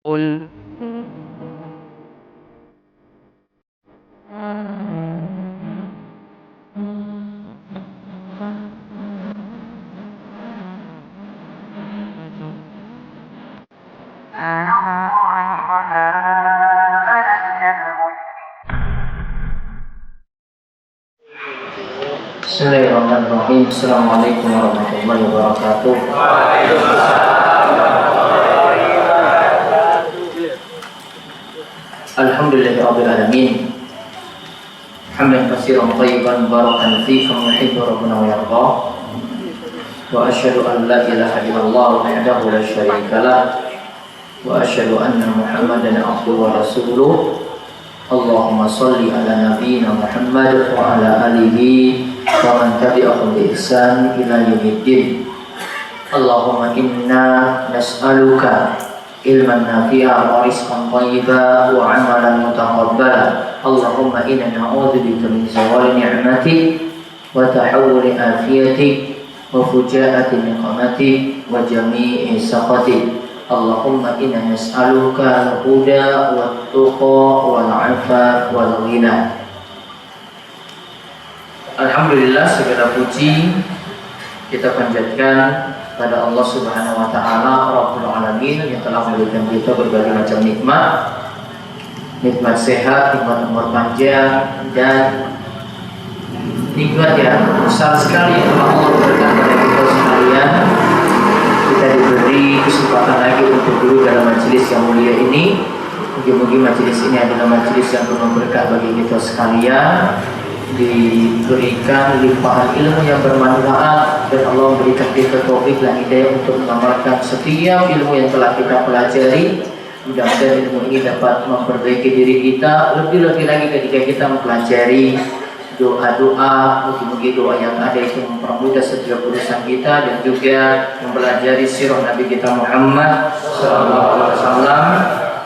قل Bismillahirrahmanirrahim. Assalamualaikum warahmatullahi wabarakatuh. Alhamdulillahirabbil alamin. Hamdan katsiran thayyiban barakan fihi kama yuhibbu rabbuna wa yarda. Wa asyhadu an la ilaha illallah wahdahu la syarika lah. Wa asyhadu anna Muhammadan abduhu wa rasuluh. Allahumma shalli ala nabiyyina Muhammad wa ala alihi wa man tabi'ahum bi ihsan ila yaumiddin. Allahumma inna nas'aluka ilman nafi'a wa rizqan thayyiban wa 'amalan mutaqabbala. Allahumma inna na'udzubika min zawali ni'matik wa tahawuli afiyatik wa fujaati niqmatik wa jami'i sakhatik. Allahumma inna nas'aluka al-huda wat-tuqa wal-'afaf wal-ghina. Alhamdulillah, segala puji kita panjatkan pada Allah Subhanahu wa taala Rabbul Alamin yang telah memberikan kita berbagai macam nikmat. Nikmat sehat, nikmat umur panjang, dan nikmat yang besar sekali yang telah Allah berikan kepada kita sekalian. Kita diberi kesempatan lagi untuk duduk dalam majelis yang mulia ini. Mungkin majelis ini adalah majelis yang penuh berkah bagi kita sekalian. Diberikan limpahan ilmu yang bermanfaat dan Allah memberikan kita taufik dan hidayah untuk mengamalkan setiap ilmu yang telah kita pelajari. Mudah-mudahan ilmu ini dapat memperbaiki diri kita, lebih-lebih lagi ketika kita mempelajari doa-doa, mungkin doa yang ada itu mempermudah setiap urusan kita, dan juga mempelajari sirah Nabi kita Muhammad SAW.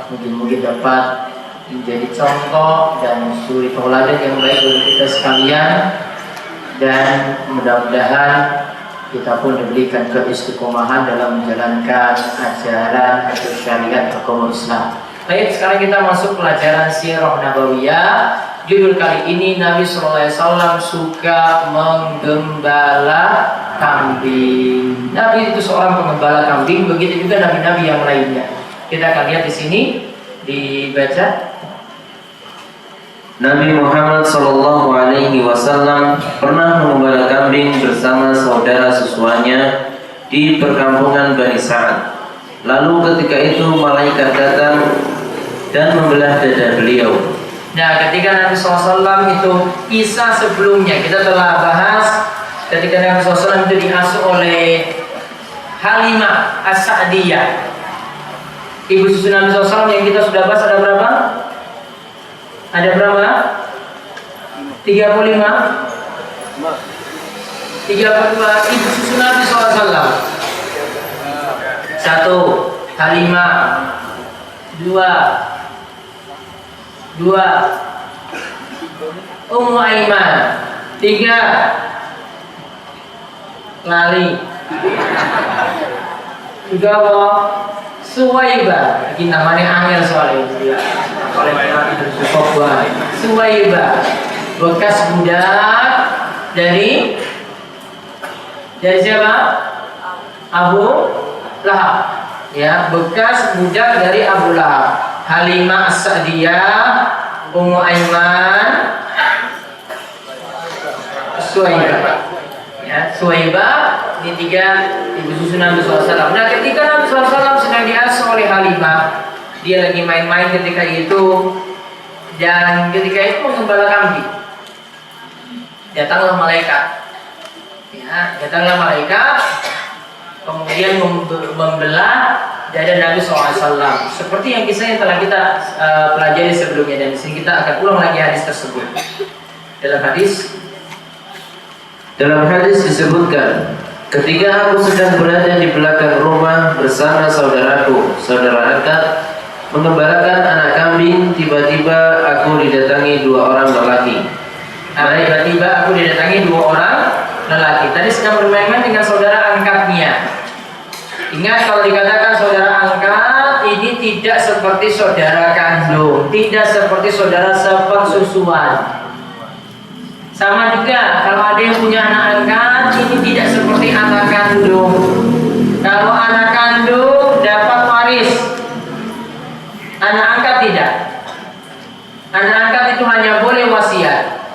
Mungkin dapat menjadi contoh dan suri tauladan yang baik bagi kita sekalian, dan mudah-mudahan kita pun diberikan keistiqomahan dalam menjalankan ajaran atau syariat agama Islam. Baik, sekarang kita masuk pelajaran sirah nabawiyah. Judul kali ini, Nabi SAW suka menggembala kambing. Nabi itu seorang pengembala kambing, begitu juga nabi-nabi yang lainnya. Kita akan lihat di sini, dibaca. Nabi Muhammad SAW pernah mengembala kambing bersama saudara sesuanya di perkampungan Bani Sa'ad. Lalu ketika itu malaikat datang dan membelah dada beliau. Nah, ketika Nabi SAW itu kisah sebelumnya kita telah bahas ketika Nabi SAW itu diasuh oleh Halimah As-Sa'diyah, ibu susu Nabi SAW yang kita sudah bahas. Ada berapa? Ada berapa? 35? 32 ibu susu Nabi SAW. 1 Halimah, 2 Ummu Aiman, 3 lali, 3 Suwaibah. Ini namanya angel soalnya itu ya. Suwaibah, bekas budak dari siapa? Abu Lahab. Ya, bekas budak dari Abu Lahab. Halimah As-Sa'diyah, Ummu Aiman, Suwaibah. Ya, Suwaibah, ini 3 ibu susu Nabi SAW. Nah, ketika Nabi SAW sedang diasuh oleh Halimah, dia lagi main-main ketika itu, dan ketika itu menggembala kambing. Datanglah malaikat. Ya, datanglah malaikat, kemudian membelah dada Nabi SAW, seperti yang kisah yang telah kita pelajari sebelumnya, dan di sini kita akan ulang lagi hadis tersebut. Dalam hadis disebutkan, ketika aku sedang berada di belakang rumah bersama saudara akad, mengembalakan anak kambing, tiba-tiba aku didatangi 2 orang lelaki. Tadi sedang bermain-main dengan saudara angkatnya. Ingat, kalau dikatakan saudara angkat, ini tidak seperti saudara kandung, tidak seperti saudara sepersusuan. Sama juga kalau ada yang punya anak angkat, ini tidak seperti anak kandung. Kalau anak kandung dapat waris, anak angkat tidak. Anak angkat itu hanya boleh wasiat.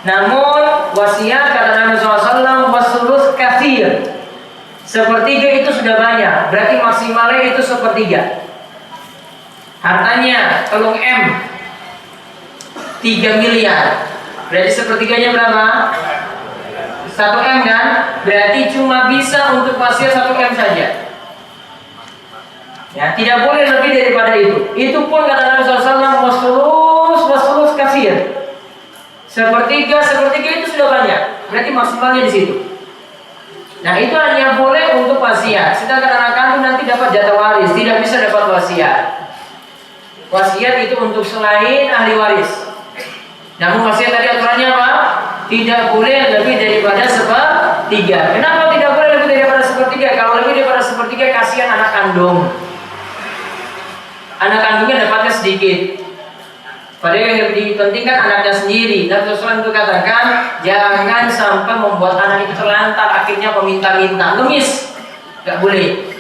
Namun wasiat kata Nabi SAW wasulus kathir. Sepertiga itu sudah banyak, berarti maksimalnya itu sepertiga. Hartanya kalau M 3 miliar, berarti sepertiganya berapa? 1 M kan? Berarti cuma bisa untuk wasiat 1 M saja. Ya, tidak boleh lebih daripada itu. Itu pun kata Nabi SAW wasulus kathir. Sepertiga itu sudah banyak, berarti maksimalnya di situ. Nah itu hanya boleh untuk wasiat. Sedangkan anak kandung nanti dapat jatah waris, tidak bisa dapat wasiat. Wasiat itu untuk selain ahli waris. Namun wasiat tadi aturannya apa? Tidak boleh lebih daripada sepertiga. Kenapa tidak boleh lebih daripada sepertiga? Kalau lebih daripada sepertiga kasihan anak kandung. Anak kandungnya dapatnya sedikit. Padahal yang lebih penting kan anaknya sendiri. Nabi SAW itu katakan jangan sampai membuat anak itu terlantar, akhirnya meminta-minta, ngemis, nggak boleh.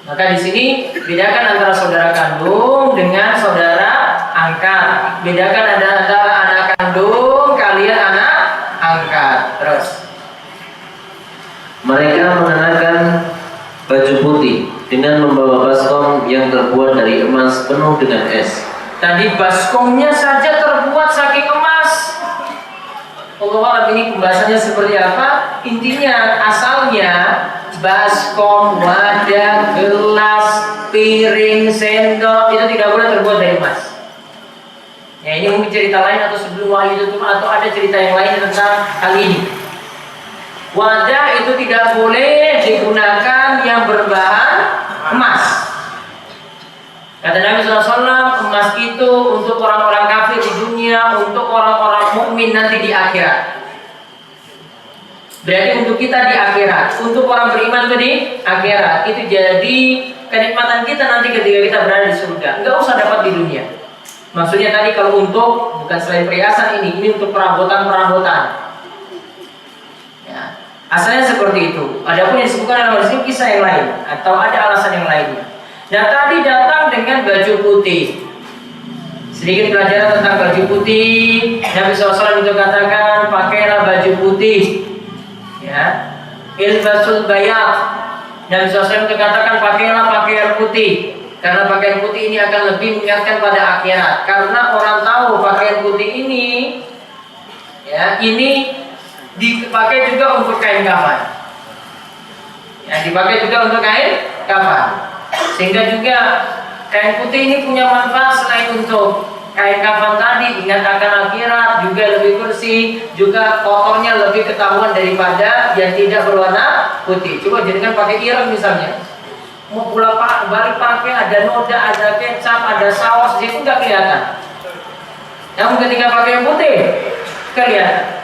Maka di sini bedakan antara saudara kandung dengan saudara angkat. Bedakan antara anak kandung kalian anak angkat. Terus mereka mengenakan baju putih dengan membawa baskom yang terbuat dari emas penuh dengan es. Tadi baskomnya saja terbuat saking emas. Allah alam ini pembahasannya seperti apa? Intinya asalnya baskom, wadah, gelas, piring, sendok itu tidak boleh terbuat dari emas. Ya ini mungkin cerita lain atau sebelum wahyu itu atau ada cerita yang lain tentang hal ini. Wadah itu tidak boleh digunakan yang berbahan emas. Kata Nabi SAW, emas itu untuk orang-orang kafir di dunia, untuk orang-orang mukmin nanti di akhirat. Berarti untuk kita di akhirat, untuk orang beriman itu di akhirat. Itu jadi kenikmatan kita nanti ketika kita berada di surga. Enggak usah dapat di dunia. Maksudnya tadi kalau untuk, bukan selain perhiasan ini untuk perabotan-perabotan. Ya. Asalnya seperti itu. Adapun yang disebutkan dalam hadis ini kisah yang lain atau ada alasan yang lainnya. Nah tadi datang dengan baju putih. Sedikit pelajaran tentang baju putih. Nabi SAW itu katakan pakailah baju putih. Ya, ilbasul bayat. Nabi SAW itu katakan pakailah pakaian putih. Karena pakaian putih ini akan lebih mengingatkan pada akhirat. Karena orang tahu pakaian putih ini, ya, ini dipakai juga untuk kain kafan. Ya, dipakai juga untuk kain kafan. Sehingga juga kain putih ini punya manfaat selain untuk kain kafan tadi, ingat akan akhirat, juga lebih bersih, juga kotornya lebih ketahuan daripada yang tidak berwarna putih. Coba jadikan pakai ireng misalnya, mau pulang balik pakai ada noda, ada kecap, ada saus, itu nggak kelihatan. Namun ketika pakai yang putih kelihatan.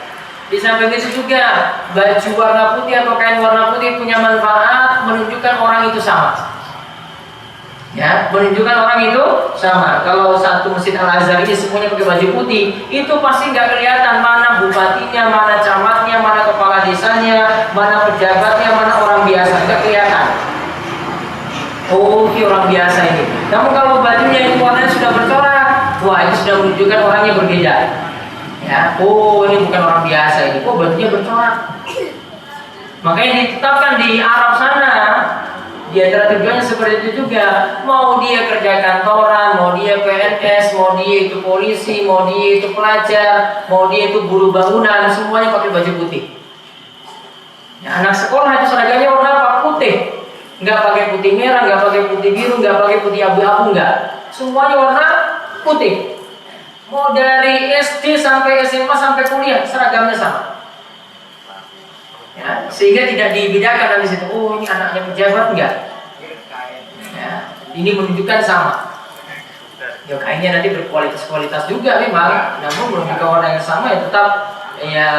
Di samping itu juga baju warna putih atau kain warna putih punya manfaat menunjukkan orang itu sama. Ya, menunjukkan orang itu sama. Kalau satu Masjid Al-Azhar ini semuanya pakai baju putih, itu pasti nggak kelihatan mana bupatinya, mana camatnya, mana kepala desanya, mana pejabatnya, mana orang biasa, nggak kelihatan. Oh, ini orang biasa ini. Namun kalau bajunya itu warnanya sudah bercorak, wah itu sudah menunjukkan orangnya berbeda. Ya, oh ini bukan orang biasa ini. Oh bajunya bercorak. Makanya ditetapkan di Arab sana. Di antara tujuannya seperti itu juga. Mau dia kerja kantoran, mau dia PNS, mau dia itu polisi, mau dia itu pelajar, mau dia itu buruh bangunan, semuanya pakai baju putih. Ya, anak sekolah itu seragamnya warna apa? Putih. Nggak pakai putih merah, nggak pakai putih biru, nggak pakai putih abu-abu, nggak. Semuanya warna putih. Mau dari SD sampai SMA sampai kuliah seragamnya sama. Ya, sehingga tidak dibedakan dari situ. Oh ini anaknya pejabat enggak? Ya, ini menunjukkan sama. Ya kainnya nanti berkualitas juga memang. Namun menunjukkan orang yang sama ya tetap ya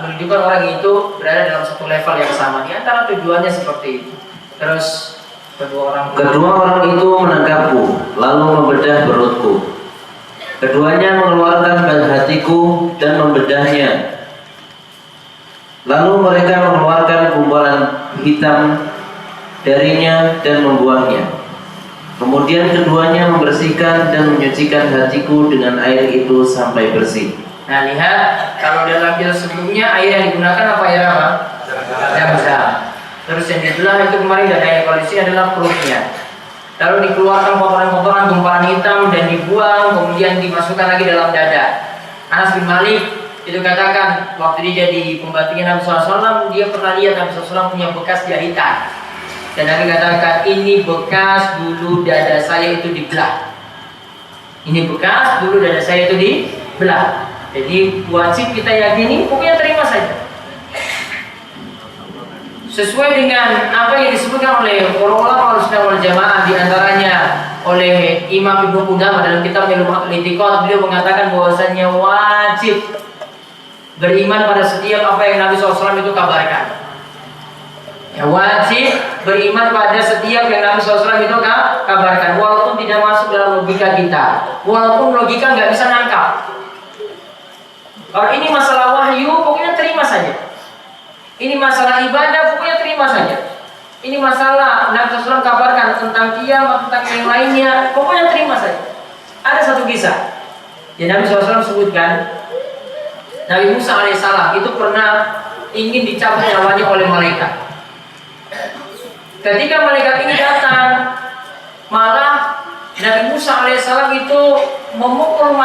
menunjukkan orang itu berada dalam satu level yang sama. Di antara tujuannya seperti itu. Terus Kedua orang itu menangkapku, lalu membedah perutku. Keduanya mengeluarkan ban hatiku dan membedahnya. Lalu mereka mengeluarkan gumpalan hitam darinya dan membuangnya. Kemudian keduanya membersihkan dan menyucikan hatiku dengan air itu sampai bersih. Nah lihat, kalau dalam kisah sebelumnya air yang digunakan apa air apa? Zam-zam. Terus yang dibelah itu kemarin dan air, kalau di sini adalah perutnya. Lalu dikeluarkan kotoran-kotoran gumpalan hitam dan dibuang, kemudian dimasukkan lagi dalam dada. Anas bin Malik itu katakan waktu dia jadi pembatingan Nabi SAW, dia pernah lihat Nabi SAW punya bekas jahitan. Dan Nabi katakan, ini bekas dulu dada saya itu dibelah. Ini bekas dulu dada saya itu dibelah. Jadi wajib kita yakini, pokoknya terima saja. Sesuai dengan apa yang disebutkan oleh para ulama Ahlussunnah wal Jamaah, di antaranya oleh Imam Ibnu Qudamah dalam kitabnya Lum'atul I'tiqad, beliau mengatakan bahwasanya wajib beriman pada setiap apa yang Nabi SAW itu kabarkan. Ya, wajib beriman pada setiap yang Nabi SAW itu kabarkan, walaupun tidak masuk dalam logika kita, walaupun logika nggak bisa nangkap. Kalau ini masalah wahyu, pokoknya terima saja. Ini masalah ibadah, pokoknya terima saja. Ini masalah Nabi SAW kabarkan tentang kiamat, tentang yang lainnya, pokoknya terima saja. Ada satu kisah yang Nabi SAW sebutkan, Nabi Musa alaihissalam itu pernah ingin dicabut nyawanya oleh malaikat. Ketika malaikat ini datang, malah Nabi Musa alaihissalam itu memukul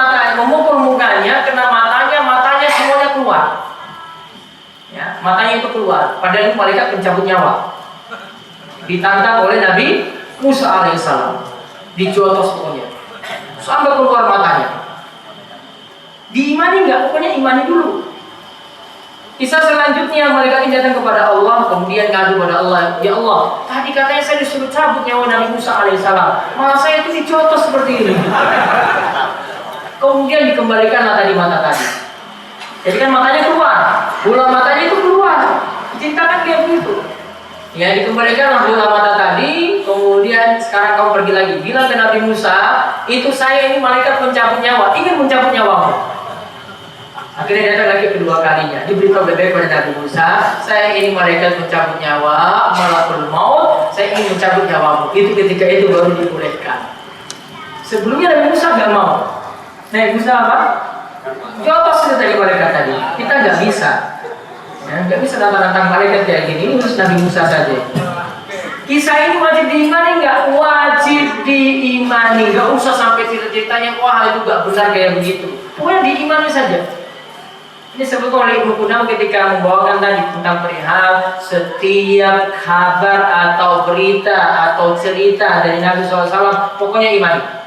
mukanya, kena matanya semuanya keluar. Ya, matanya itu keluar, padahal malaikat pencabut nyawa. Ditantang oleh Nabi Musa alaihissalam, dijotos pokoknya sampai keluar matanya. Diimani nggak? Pokoknya imani dulu. Kisah selanjutnya, malaikat ini datang kepada Allah, kemudian ngadu pada Allah, ya Allah, tadi katanya saya disuruh cabut nyawa Nabi Musa alaihissalam, malah saya itu dijotos seperti ini. Kemudian dikembalikanlah tadi mata tadi. Jadi kan matanya keluar, bola matanya itu keluar. Diceritakan dia begitu. Ya, dikembalikanlah bola mata tadi. Kemudian sekarang kamu pergi lagi, bilang ke Nabi Musa, itu saya ini malaikat pencabut nyawa, ingin mencabut nyawamu. Akhirnya datang lagi kedua kalinya, diberitahu baik pada Nabi Musa, saya ini malaikat pencabut nyawa, malakul maut, saya ingin mencabut nyawamu. Itu ketika itu baru dibolehkan. Sebelumnya Nabi Musa nggak mau. Nabi Musa apa? Jotos itu tadi malaikat tadi. Kita nggak bisa, ya, nggak bisa nantang malaikat kayak gini. Ini harus Nabi Musa saja. Kisah ini wajib diimani nggak? Wajib diimani. Nggak usah sampai cerita-ceritanya wah itu nggak benar kayak begitu. Pokoknya diimani saja. Ini disebut oleh Ibnu Qudamah ketika membawakan tadi tentang perihal setiap kabar atau berita atau cerita dari Nabi SAW, pokoknya imani.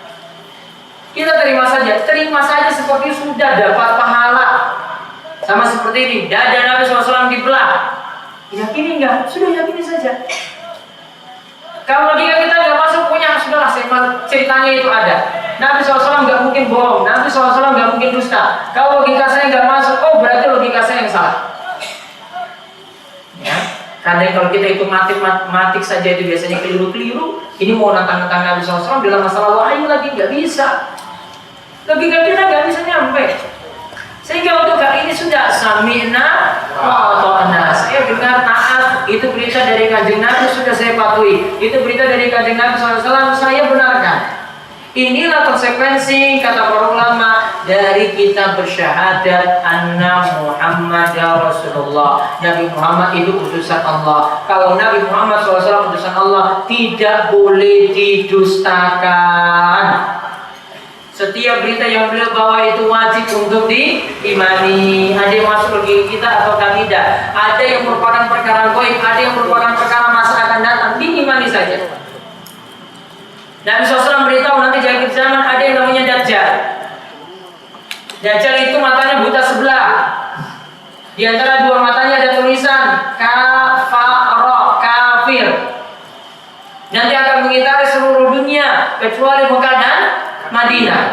Kita terima saja seperti sudah dapat pahala. Sama seperti ini, dada Nabi SAW dibelah. Yakini enggak? Sudah yakini saja. Kalau logika kita nggak masuk, punya sudahlah, ceritanya itu ada. Nabi SAW nggak mungkin bohong, Nabi SAW nggak mungkin dusta. Kalau logika saya nggak masuk, oh berarti logika saya yang salah. Ya, kadang kalau kita itu matematik saja itu biasanya keliru-keliru. Ini mau nantang-nantang Nabi SAW dalam masalah wahyu lagi nggak bisa. Logika kita nggak bisa nyampe. Sehingga untuk kali ini sudah sami'na wa ata'na. Saya dengar taat, itu berita dari Kanjeng Nabi sudah saya patuhi. Itu berita dari Kanjeng Nabi SAW saya benarkan. Inilah konsekuensi kata para ulama dari kita bersyahadat anna Muhammad Rasulullah. Nabi Muhammad itu utusan Allah. Kalau Nabi Muhammad SAW utusan Allah, tidak boleh didustakan. Setiap berita yang beliau bawa itu wajib untuk diimani. Ada yang masuk lagi kita atau tidak. Ada yang merupakan perkara gaib, ada yang merupakan perkara masa akan datang, diimani saja. Nabi SAW beritahu nanti di akhir zaman ada yang namanya Dajjal. Dajjal itu matanya buta sebelah. Di antara dua matanya ada tulisan kafaro, kafir. Nanti akan mengitari seluruh dunia kecuali Mekah dan Madinah.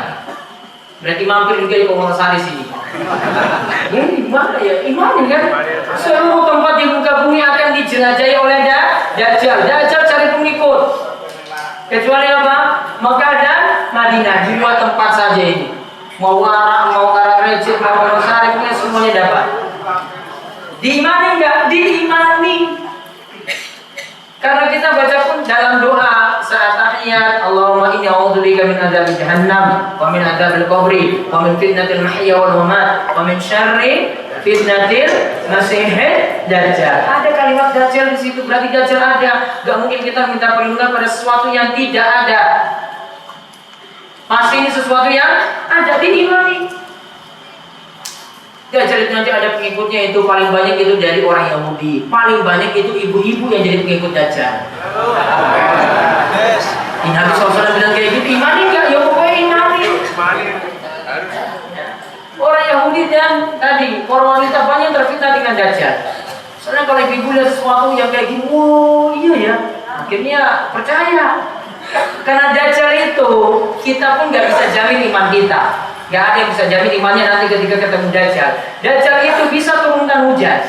Berarti mampir juga di Wonosari sini. Ini gimana ya? Imani kan? Seluruh tempat di muka bumi akan dijelajahi oleh Dajjal. Dajjal cari pengikut. Kecuali apa? Mekah dan Madinah, dua tempat saja ini. Mau Arak, mau Karangrejo, mau Wonosari, semuanya dapat. Diimani enggak? Diimani. Karena kita baca pun dalam doa saat tahiyat, Allahumma inni a'udzubika min adzabi jahannam wa min adzabil qabri wa min fitnatil mahya wal mamat wa min syarri fitnatil masiihid dajjal. Ada kalimat dajjal di situ, berarti dajjal ada. Gak mungkin kita minta perlindungan pada sesuatu yang tidak ada. Pasti ini sesuatu yang ada, diimani. Dajjal itu nanti ada pengikutnya, itu paling banyak itu dari orang Yahudi, paling banyak itu ibu-ibu yang jadi pengikut Dajjal. Nabi SAW bilang kayak gitu, imani nggak? Ya pokoknya imani. Orang Yahudi dan tadi orang wanita banyak terfitnah dengan Dajjal. Soalnya kalau ibu lihat sesuatu yang kayak gini, oh iya ya, akhirnya percaya. Karena Dajjal itu kita pun nggak bisa jamin iman kita. Gak ada yang bisa jamin imannya nanti ketika ketemu Dajjal. Dajjal itu bisa turunkan hujan,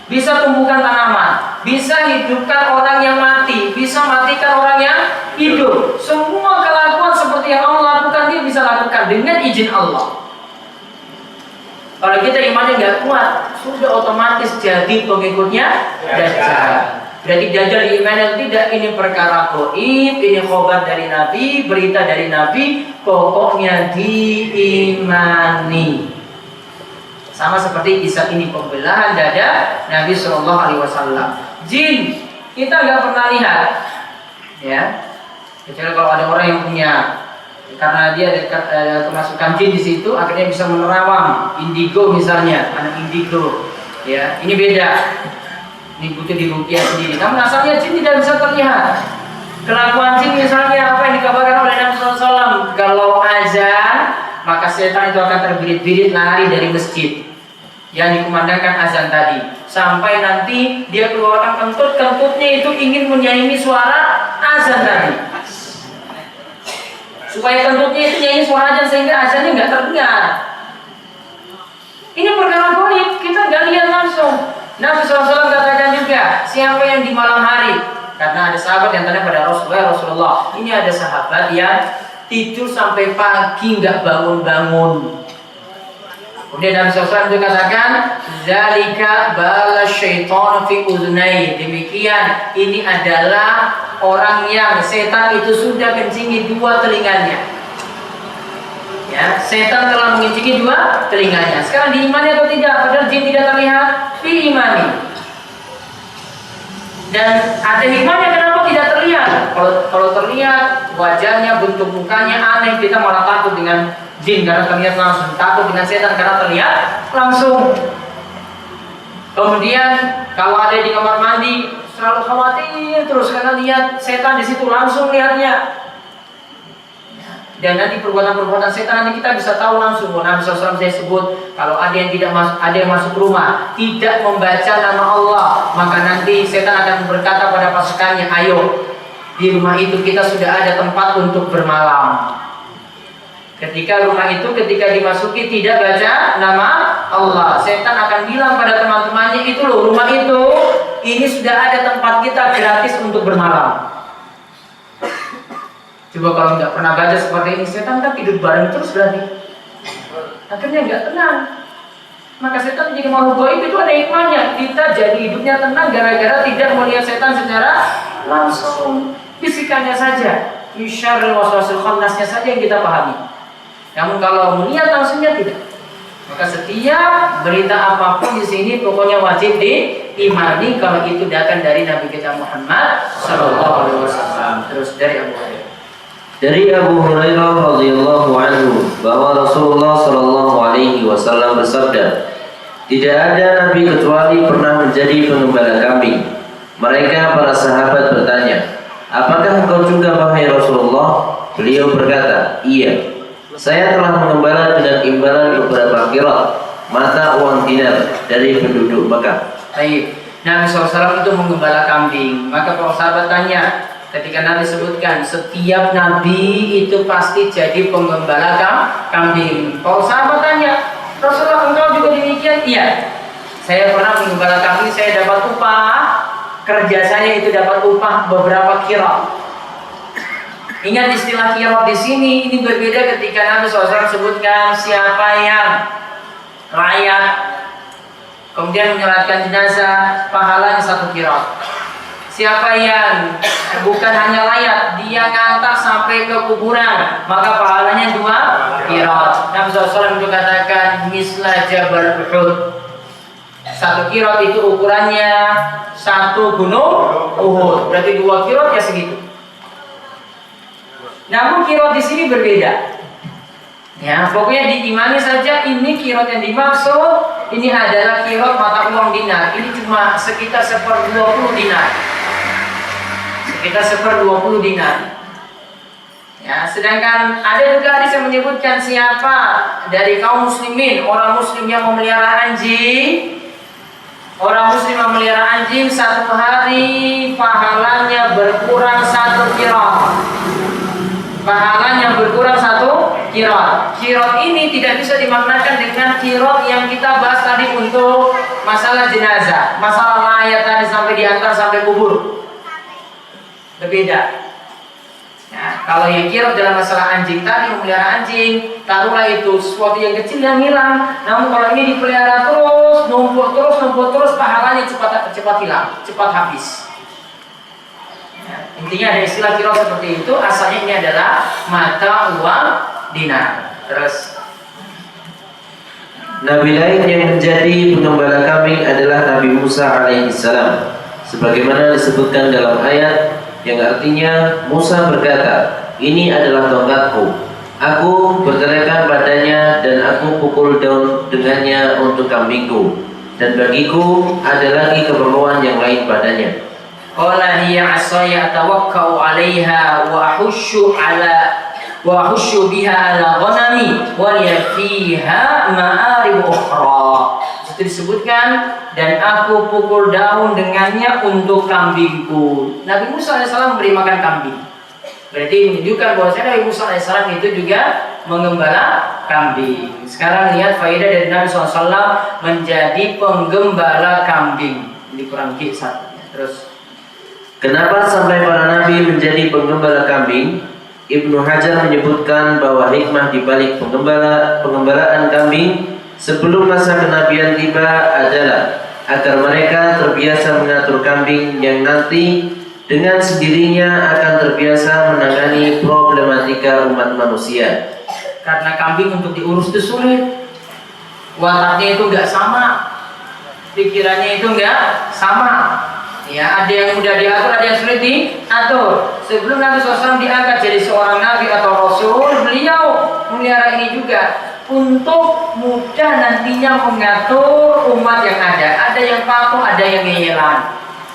bisa tumbuhkan tanaman, bisa hidupkan orang yang mati, bisa matikan orang yang hidup. Semua kelakuan seperti yang Allah lakukan dia bisa lakukan dengan izin Allah. Kalau kita imannya gak kuat, sudah otomatis jadi pengikutnya Dajjal. Berarti Dajjal diimani tidak, ini perkara gaib, ini khobar dari Nabi, berita dari Nabi, pokoknya diimani. Sama seperti kisah ini pembelahan dada Nabi SAW. Jin kita nggak pernah lihat, ya. Kecuali kalau ada orang yang punya, karena dia kemasukan jin di situ, akhirnya bisa menerawang indigo misalnya, anak indigo, ya. Ini beda. Ini butuh dirupiah sendiri. Namun asalnya jin tidak bisa terlihat. Kelakuan jin misalnya apa yang dikabarkan oleh Nabi SAW, kalau azan maka setan itu akan terbirit-birit lari dari masjid yang dikumandangkan azan tadi, sampai nanti dia keluarkan kentut-kentutnya itu ingin menyanyi suara azan tadi, supaya kentutnya itu nyanyi suara azan sehingga azannya nggak terdengar. Ini perkara gaib, kita nggak lihat langsung. Nabi SAW katakan juga, siapa yang di malam hari, karena ada sahabat yang tanya pada Rasulullah, ini ada sahabat yang tidur sampai pagi nggak bangun-bangun. Kemudian Nabi SAW itu katakan, zalika bala syaitan fi udhnai. Demikian, ini adalah orang yang setan itu sudah kencingi dua telinganya. Ya, setan telah mengincingi dua telinganya. Sekarang diimani atau tidak? Padahal jin tidak terlihat, diimani. Dan ada hikmahnya kenapa tidak terlihat. Kalau terlihat wajahnya, bentuk mukanya aneh, kita malah takut dengan jin karena terlihat langsung. Takut dengan setan karena terlihat langsung. Kemudian kalau ada di kamar mandi selalu khawatir terus karena lihat setan di situ, langsung lihatnya. Dan nanti perbuatan-perbuatan setan nanti kita bisa tahu langsung. Nabi SAW saya sebut, kalau ada yang masuk rumah tidak membaca nama Allah, maka nanti setan akan berkata pada pasukannya, ayo di rumah itu kita sudah ada tempat untuk bermalam. Ketika rumah itu ketika dimasuki tidak baca nama Allah, setan akan bilang pada teman-temannya, itu loh rumah itu, ini sudah ada tempat kita gratis untuk bermalam. Coba kalau nggak pernah baca seperti ini, setan kan tidur bareng terus berarti. Akhirnya nggak tenang. Maka setan jadi makhluk gaib itu ada hikmahnya. Kita jadi hidupnya tenang gara-gara tidak melihat setan secara langsung. Bisikannya saja, isyarul waswasil khanasnya saja yang kita pahami. Namun kalau melihat langsungnya tidak. Maka setiap berita apapun di sini pokoknya wajib diimani kalau itu datang dari Nabi kita Muhammad SAW. Terus dari Abu Hurairah. Dari Abu Hurairah radhiyallahu anhu bahwa Rasulullah sallallahu alaihi wasallam bersabda, tidak ada nabi kecuali pernah menjadi pengembala kambing. Mereka para sahabat bertanya, apakah engkau juga wahai Rasulullah? Beliau berkata, iya. Saya telah mengembala dengan imbalan beberapa qirat mata uang dinar dari penduduk Mekah. Baik, Nabi SAW itu mengembala kambing. Maka para sahabat tanya, ketika Nabi sebutkan setiap Nabi itu pasti jadi penggembala kambing. Para sahabat tanya, Rasulullah engkau juga demikian? Iya, saya pernah mengembala kambing, saya dapat upah. Kerja saya itu dapat upah beberapa qirat. Ingat istilah kirot di sini ini berbeda ketika Nabi SAW sebutkan siapa yang layak kemudian menyolatkan jenazah, pahalanya 1 kirot. Siapa yang bukan hanya layak, dia ngantar sampai ke kuburan, maka pahalanya 2 kirot. Nabi SAW itu katakan misla Jabal Uhud. 1 kirot itu ukurannya 1 gunung Uhud. Berarti 2 kirot ya segitu. Namun kirot di sini berbeda. Ya, pokoknya diimani saja ini kirot yang dimaksud. Ini adalah kirot mata uang dinar. Ini cuma sekitar 1/20 dinar. Sekitar 1/20 dinar. Ya, sedangkan ada juga hadis yang menyebutkan siapa dari kaum muslimin, orang muslim yang memelihara anjing. Orang muslim yang memelihara anjing 1 hari pahalanya berkurang 1 kirot. Pahalanya berkurang 1 kirot. Kirot ini tidak bisa dimaknakan dengan kirot yang kita bahas tadi untuk masalah jenazah, masalah mayat tadi sampai diantar sampai kubur. Berbeda. Ya, kalau yang kirot dalam masalah anjing tadi, memelihara anjing, taruhlah itu sesuatu yang kecil yang hilang. Namun kalau ini dipelihara terus, numpuk terus, pahalanya cepat hilang, cepat habis. Ya, intinya ada istilah kirot seperti itu. Asalnya ini adalah mata uang dinar. Terus Nabi lain yang menjadi pengembala kambing adalah Nabi Musa alaihissalam, sebagaimana disebutkan dalam ayat yang artinya Musa berkata, ini adalah tongkatku, aku berteriakkan padanya dan aku pukul daun dengannya untuk kambingku, dan bagiku ada lagi keperluan yang lain padanya. Qala hiya 'asaya atawakkau 'alaiha wa ahushu biha ala ghanami wa liya fiha ma'arib ukhra. Itu disebutkan dan aku pukul daun dengannya untuk kambingku. Nabi Musa AS memberi makan kambing. Berarti menunjukkan bahwa Nabi Musa AS itu juga mengembala kambing. Sekarang lihat faedah dari Nabi SAW menjadi penggembala kambing. Ini kurang G1. Terus kenapa sampai para nabi menjadi penggembala kambing? Ibnu Hajar menyebutkan bahwa hikmah di balik penggembalaan kambing sebelum masa kenabian tiba adalah agar mereka terbiasa mengatur kambing yang nanti dengan sendirinya akan terbiasa menangani problematika umat manusia. karena kambing untuk diurus itu sulit, wataknya itu nggak sama, pikirannya itu nggak sama. Ya, ada yang mudah diatur, ada yang sulit diatur. Sebelum Nabi SAW diangkat jadi seorang nabi atau rasul, beliau memelihara ini juga untuk mudah nantinya mengatur umat yang ada. Ada yang patuh, ada yang ngeyelan.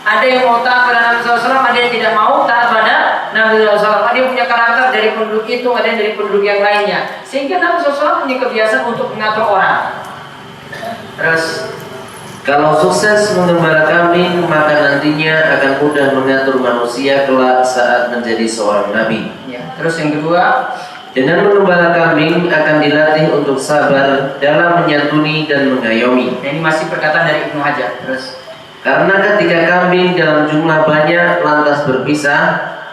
Ada yang mau taat pada Nabi SAW, ada yang tidak mau taat pada Nabi SAW. Ada yang punya karakter dari penduduk itu, ada yang dari penduduk yang lainnya. Sehingga Nabi SAW punya kebiasaan untuk mengatur orang. Terus kalau sukses mengembala kambing, maka nantinya akan mudah mengatur manusia kelak saat menjadi seorang nabi. ya, terus yang kedua, Dengan mengembala kambing akan dilatih untuk sabar dalam menyantuni dan mengayomi. nah ini masih perkataan dari Ibnu Hajar. Terus Karena ketika kambing dalam jumlah banyak lantas berpisah,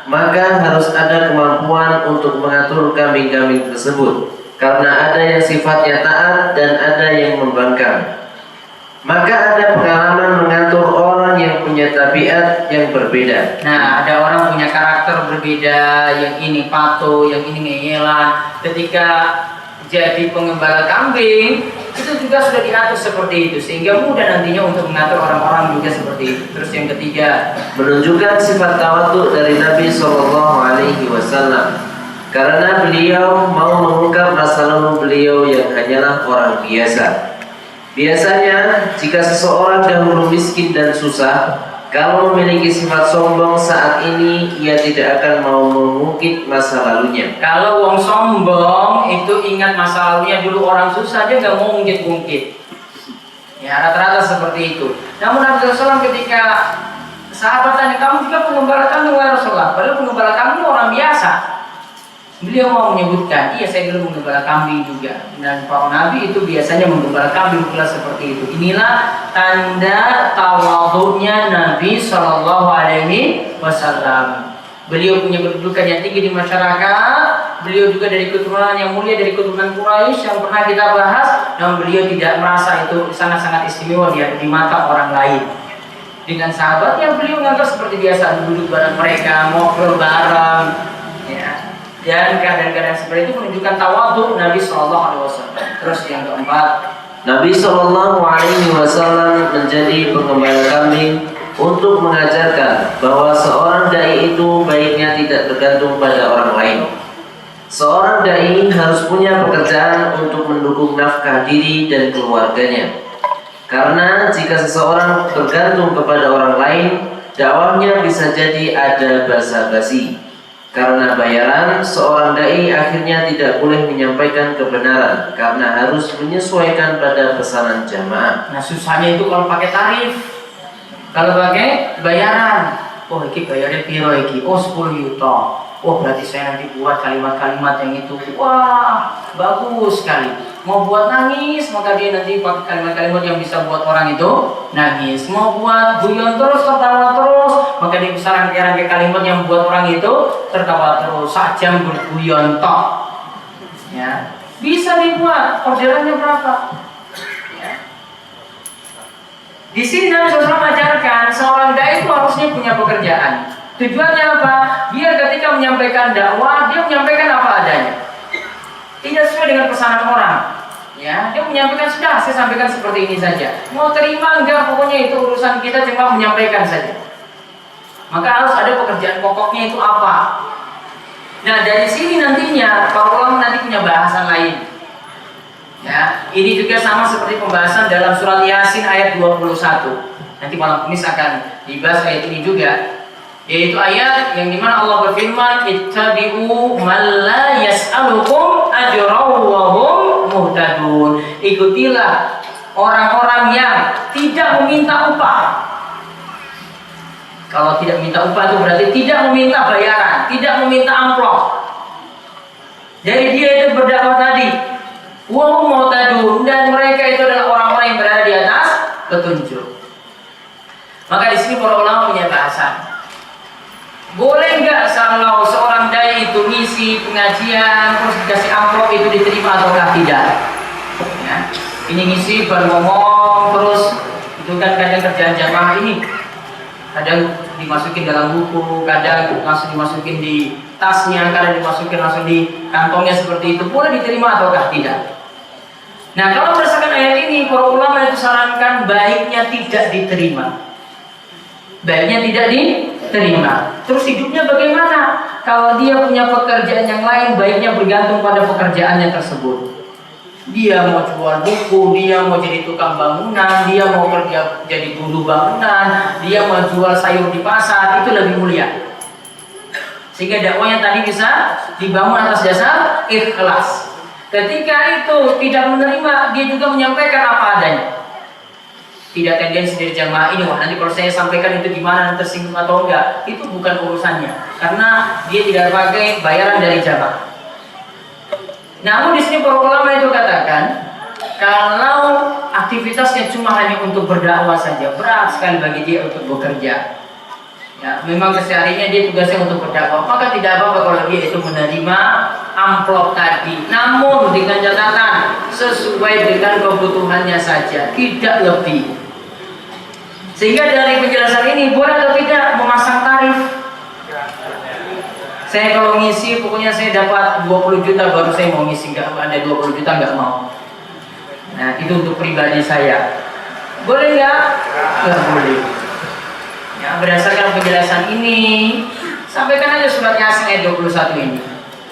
maka harus ada kemampuan untuk mengatur kambing-kambing tersebut. Karena ada yang sifatnya taat dan ada yang membangkang. Maka ada pengalaman mengatur orang yang punya tabiat yang berbeda. nah, ada orang punya karakter berbeda, yang ini patuh, yang ini ngeyelan. Ketika jadi pengembala kambing, itu juga sudah diatur seperti itu, sehingga mudah nantinya untuk mengatur orang-orang juga seperti itu. Terus yang ketiga, Menunjukkan sifat tawadhu dari Nabi SAW. Karena beliau mau mengungkap masa lalu beliau yang hanyalah orang biasa. Biasanya, jika seseorang dahulu miskin dan susah, kalau memiliki sifat sombong saat ini, ia tidak akan mau mengungkit masa lalunya. kalau wong sombong itu ingat masa lalunya dulu orang susah, dia nggak mau ungkit-ungkit. Ya, rata-rata seperti itu. Namun Nabi SAW ketika sahabat tanya, kamu juga pengembala kambing ya Rasulullah? Padahal pengembala kambing orang biasa. Beliau mau menyebutkan, iya saya dulu menggembala kambing juga. Dan para nabi itu biasanya menggembala kambing pula seperti itu. Inilah tanda tawadhunya Nabi SAW. Beliau punya kedudukan yang tinggi di masyarakat. Beliau juga dari keturunan yang mulia, dari keturunan Quraisy yang pernah kita bahas. Namun beliau tidak merasa itu sangat-sangat istimewa di mata orang lain. Dengan sahabatnya beliau menganggap seperti biasa, duduk bareng mereka, ngobrol bareng, ya. Dan kadang-kadang seperti itu menunjukkan tawadhu Nabi Shallallahu Alaihi Wasallam. Terus yang keempat, Nabi Shallallahu Alaihi Wasallam menjadi penggembala kambing untuk mengajarkan bahwa seorang dai itu baiknya tidak tergantung pada orang lain. Seorang dai harus punya pekerjaan untuk mendukung nafkah diri dan keluarganya. Karena jika seseorang tergantung kepada orang lain, dakwahnya bisa jadi ada basa-basi. Karena bayaran, seorang dai akhirnya tidak boleh menyampaikan kebenaran karena harus menyesuaikan pada pesanan jamaah. nah susahnya itu kalau pakai tarif. Kalau pakai bayaran, oh iki bayarnya piro iki? Oh 10 juta. Oh berarti saya nanti buat kalimat-kalimat yang itu. Wah, bagus sekali. Mau buat nangis, maka dia nanti pakai kalimat-kalimat yang bisa buat orang itu nangis. Mau buat guyon terus, tertawa terus, maka dia bisa rangkai-rangkai kalimat yang buat orang itu tertawa terus. Sajam berguyon tok. Ya, bisa dibuat. Orderannya berapa? Di sini Nabi SAW mengajarkan seorang dai itu harusnya punya pekerjaan. Tujuannya apa? Biar ketika menyampaikan dakwah, dia menyampaikan apa adanya. Tidak sesuai dengan pesanan orang. Ya, dia menyampaikan sudah, saya sampaikan seperti ini saja. Mau terima enggak, pokoknya itu urusan kita, cuma menyampaikan saja. Maka harus ada pekerjaan pokoknya itu apa. Nah dari sini nantinya para ulama nanti punya bahasan lain. Ya, ini juga sama seperti pembahasan dalam surat Yasin ayat 21. Nanti malam Kamis akan dibahas ayat ini juga, yaitu ayat yang dimana Allah berfirman, ittabi'u man la yas'alukum ajran wa hum muhtadun. Ikutilah orang-orang yang tidak meminta upah. Kalau tidak meminta upah itu berarti tidak meminta bayaran, tidak meminta amplop. Jadi dia itu berdakwah tadi, wa hum muhtadun, dan mereka itu adalah orang-orang yang berada di atas petunjuk. Maka di sini para ulama punya bahasan. Boleh nggak kalau seorang dai itu ngisi pengajian terus dikasih amplop itu diterima ataukah tidak? Ya. Ini ngisi baru ngomong terus itu kan kadang kerjaan jamaah ini kadang dimasukin dalam buku, kadang langsung dimasukin di tasnya, kadang dimasukin langsung di kantongnya seperti itu. Boleh diterima ataukah tidak? Nah kalau berdasarkan ayat ini para ulama itu sarankan baiknya tidak diterima. Baiknya tidak diterima. Terus hidupnya bagaimana? Kalau dia punya pekerjaan yang lain, baiknya bergantung pada pekerjaannya tersebut. Dia mau jual buku, dia mau jadi tukang bangunan, dia mau kerja jadi buruh bangunan, dia mau jual sayur di pasar, itu lebih mulia. Sehingga dakwahnya tadi bisa dibangun atas dasar ikhlas. Ketika itu tidak menerima, dia juga menyampaikan apa adanya. Tidak tendensi dari jamaah ini, wah nanti kalau saya sampaikan itu gimana, tersinggung atau enggak, itu bukan urusannya, karena dia tidak pakai bayaran dari jamaah. Namun di sini para ulama itu katakan, kalau aktivitasnya cuma hanya untuk berdakwah saja, berat sekali bagi dia untuk bekerja. Ya, memang kesehariannya dia tugasnya untuk berdakwah, maka tidak apa-apa kalau dia itu menerima amplop tadi. Namun dengan catatan sesuai dengan kebutuhannya saja, tidak lebih. Sehingga dari penjelasan ini boleh atau tidak memasang tarif. Saya kalau ngisi pokoknya saya dapat 20 juta baru saya mau ngisi, nggak ada 20 juta nggak mau. Nah itu untuk pribadi saya. Boleh nggak? Nggak boleh. Ya, berdasarkan penjelasan ini, sampaikan aja surat Yasin ayat 21 ini.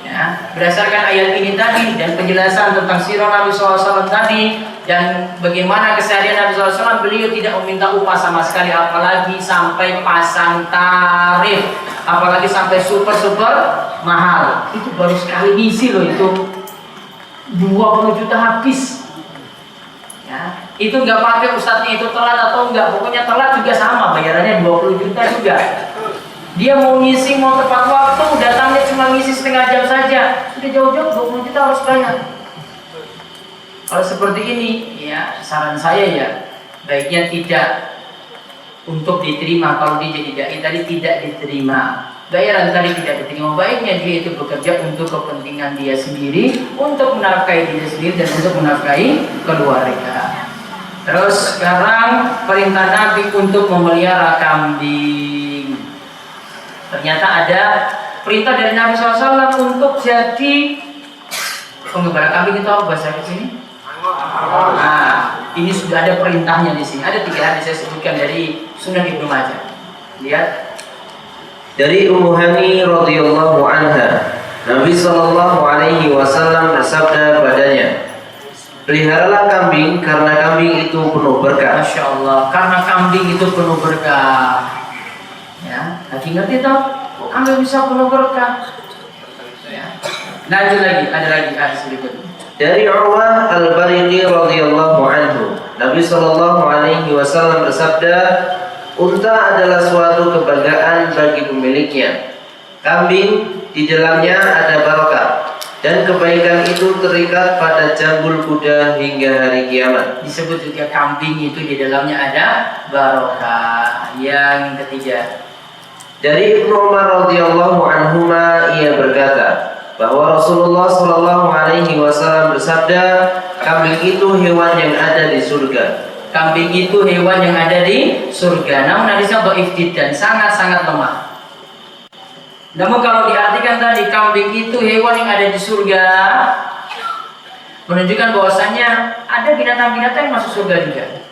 Ya, berdasarkan ayat ini tadi dan penjelasan tentang sirah Nabi SAW tadi dan bagaimana keseharian Nabi SAW, beliau tidak meminta upah sama sekali, apalagi sampai pasang tarif, apalagi sampai super mahal. Itu baru sekali ngisi loh, itu 20 juta habis. Ya, itu nggak pakai ustadznya itu telat atau enggak, pokoknya telat juga sama, bayarannya 20 juta juga. Dia mau ngisi, mau tepat waktu, datangnya cuma ngisi setengah jam saja, sudah jauh-jauh 20 juta harus bayar. Kalau seperti ini, ya saran saya ya baiknya tidak untuk diterima. Kalau dia jadi dai tadi tidak diterima. bayaran tadi tidak diterima, baiknya dia itu bekerja untuk kepentingan dia sendiri, untuk menafkahi diri sendiri dan untuk menafkahi keluarga. Terus sekarang perintah Nabi untuk memelihara kambing. Ternyata ada perintah dari Nabi SAW untuk jadi penggembala kambing. Itu apa bahasa sini? Nah, ini sudah ada perintahnya di sini. Ada 3 hadis saya sebutkan dari Sunan Ibnu Majah. Lihat. Dari Ummu Hani radhiyallahu anha, Nabi sallallahu alaihi wasallam bersabda padanya, peliharalah kambing karena kambing itu penuh berkah. Masya Allah, karena kambing itu penuh berkah. Ya, lagi ngerti toh? Kambing bisa penuh berkah. Ya. Lanjut lagi, ada lagi hadis berikutnya. Dari Urwah al-Bariqi radhiyallahu anhu, Nabi sallallahu alaihi wasallam bersabda, unta adalah suatu kebanggaan bagi pemiliknya. Kambing di dalamnya ada barokah, dan kebaikan itu terikat pada jambul kuda hingga hari kiamat. Disebut juga kambing itu di dalamnya ada barokah. Yang ketiga, dari Ibnu Umar radhiyallahu anhuma, ia berkata bahwa Rasulullah sallallahu alaihi wasallam bersabda, kambing itu hewan yang ada di surga. Kambing itu hewan yang ada di surga. Namun hadisnya dhaif dan sangat-sangat lemah. Namun kalau diartikan tadi kambing itu hewan yang ada di surga, menunjukkan bahwasannya ada binatang-binatang yang masuk surga juga.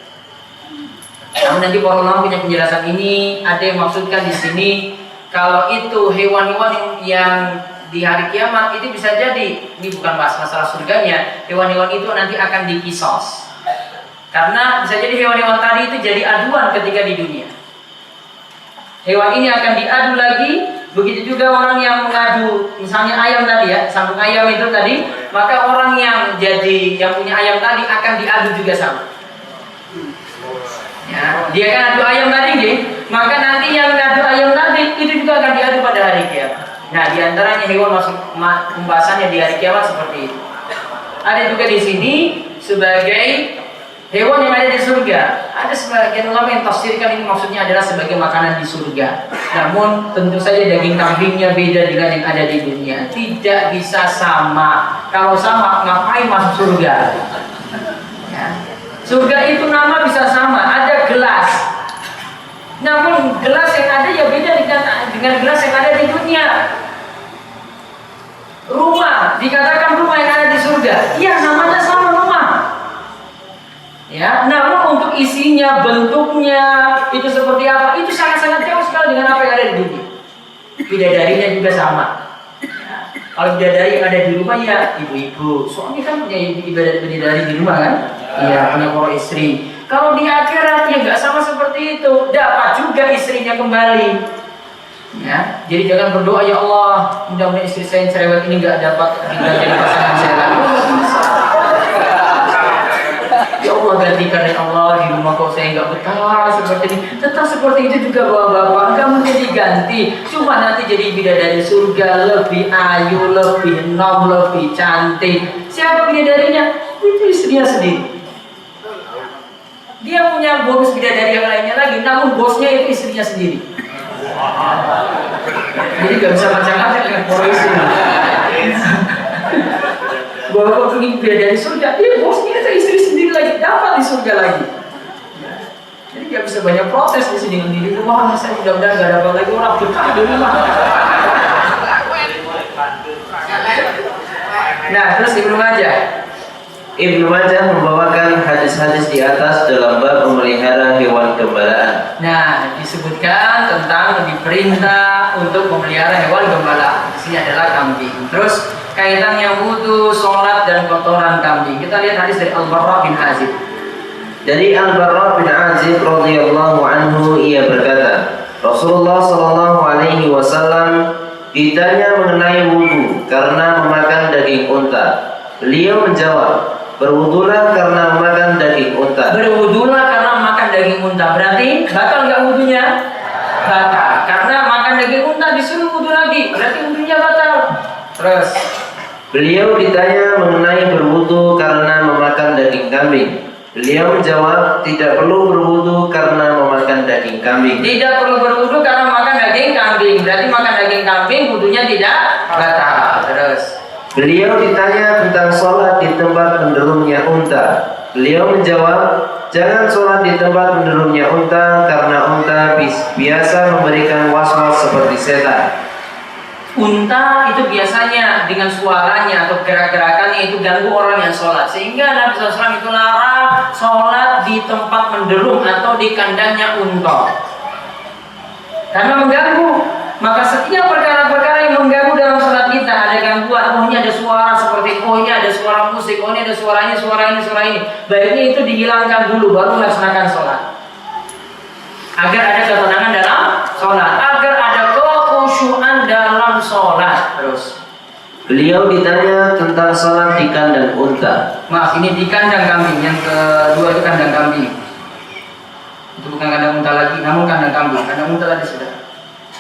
Namun nanti para ulama punya penjelasan ini. Ada yang maksudkan di sini kalau itu hewan-hewan yang di hari kiamat itu bisa jadi, ini bukan bahas masalah surganya, hewan-hewan itu nanti akan dikisos. Karena bisa jadi hewan-hewan tadi itu jadi aduan ketika di dunia. Hewan ini akan diadu lagi. Begitu juga orang yang mengadu, misalnya ayam tadi ya, sambung ayam itu tadi, maka orang yang punya ayam tadi akan diadu juga sama. Ya, dia kan adu ayam tadi, maka nanti yang adu ayam tadi itu juga akan diadu pada hari kiamat. Nah, diantaranya hewan masuk pembahasannya di hari kiamat seperti itu. Ada juga di sini sebagai hewan yang ada di surga. Ada sebagian ulama yang tafsirkan ini maksudnya adalah sebagai makanan di surga. Namun tentu saja daging kambingnya beda dengan yang ada di dunia. Tidak bisa sama. Kalau sama, ngapain masuk surga? Ya. Surga itu nama bisa sama. Ada gelas. Namun gelas yang ada ya beda dengan gelas yang ada di dunia. Rumah, dikatakan rumah yang ada di surga. Iya, namanya sama rumah. Ya, namun untuk isinya, bentuknya itu seperti apa, itu sangat-sangat jauh sekali dengan apa yang ada di dunia. Bidadarinya juga sama. Ya, kalau bidadari yang ada di rumah ya ibu-ibu, suami kan punya bidadari di rumah kan? Iya, punya para istri. Kalau di akhirat ya nggak sama seperti itu, dapat juga istrinya kembali. Ya, jadi jangan berdoa ya Allah, mudah-mudahan istri saya yang cerewet ini nggak dapat jadi pasangan saya lagi. Ya Allah, gantikan ya Allah, di rumah kok saya nggak betah seperti ini. Tetap seperti itu juga bapak-bapak, nggak mungkin diganti. Cuma nanti jadi bidadari surga, lebih ayu, lebih nom, lebih cantik. Siapa bidadarinya? Itu istrinya sendiri. Dia punya bonus bidadari yang lainnya lagi, namun bosnya itu istrinya sendiri. Jadi nggak bisa macam-macam dengan polisi. Bahwa ingin bidadari surga, dia bosnya itu istri sendiri lagi, dapat di surga lagi. Jadi nggak bisa banyak protes di sini. Di rumah saya mudah-mudahan nggak dapat lagi, orang betah di rumah. Nah, terus Ibnu Majah membawakan hadis-hadis di atas dalam bab memelihara hewan gembalaan. Nah, disebutkan tentang diperintah untuk memelihara hewan gembalaan. Di sini adalah kambing. Terus kaitannya wudu, sholat dan kotoran kambing. Kita lihat hadis dari Al-Barra bin Azib. Dari Al-Barra bin Azib radhiyallahu anhu, ia berkata, Rasulullah sallallahu alaihi wasallam ditanya mengenai wudu karena memakan daging unta. Beliau menjawab, berwudulah karena makan daging unta. Berwudulah karena makan daging unta. Berarti batal nggak wudunya? Batal. Karena makan daging unta disuruh wudu lagi. Berarti wudunya batal. Terus beliau ditanya mengenai berwudu karena memakan daging kambing. Beliau menjawab, tidak perlu berwudu karena memakan daging kambing. Tidak perlu berwudu karena makan daging kambing. Berarti makan daging daging kambing, wudunya tidak batal. Terus Beliau ditanya tentang sholat di tempat menderumnya unta. Beliau menjawab, jangan sholat di tempat menderumnya unta karena unta biasa memberikan was-was seperti setan. unta itu biasanya dengan suaranya atau gerak-gerakannya itu ganggu orang yang sholat, sehingga Nabi SAW itu larang sholat di tempat menderum atau di kandangnya unta karena mengganggu. Maka setiap perkara-perkara yang mengganggu dalam sholat kita, ada gangguan, oh ini ada suara seperti, oh ini ada suara musik, oh ini ada suara ini, baiknya itu dihilangkan dulu baru melaksanakan sholat, agar ada ketenangan dalam sholat, agar ada kekhusyuan dalam sholat. Terus Beliau ditanya tentang sholat di kandang unta. maaf, ini di kandang kambing, yang kedua itu kandang kambing, itu bukan kandang unta lagi, namun kandang kambing. Kandang unta tadi sudah.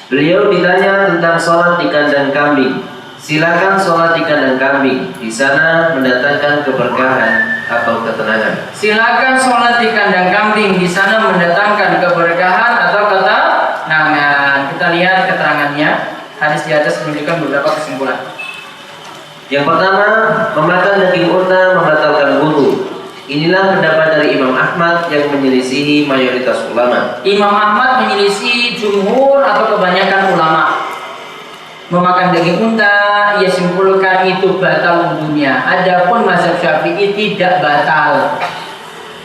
Beliau ditanya tentang sholat di kandang kambing. Silakan sholat di kandang kambing. Di sana mendatangkan keberkahan atau ketenangan. Silakan sholat di kandang kambing, di sana mendatangkan keberkahan atau ketenangan. Kita lihat keterangannya. Hadis di atas menunjukkan beberapa kesimpulan. Yang pertama, memakan daging unta membatalkan wudu. Inilah pendapat dari Imam Ahmad yang menyelisihi mayoritas ulama. Imam Ahmad menyelisih jumhur atau kebanyakan ulama. Memakan daging unta, ia simpulkan itu batal wudunya. Adapun mazhab Syafi'i tidak batal.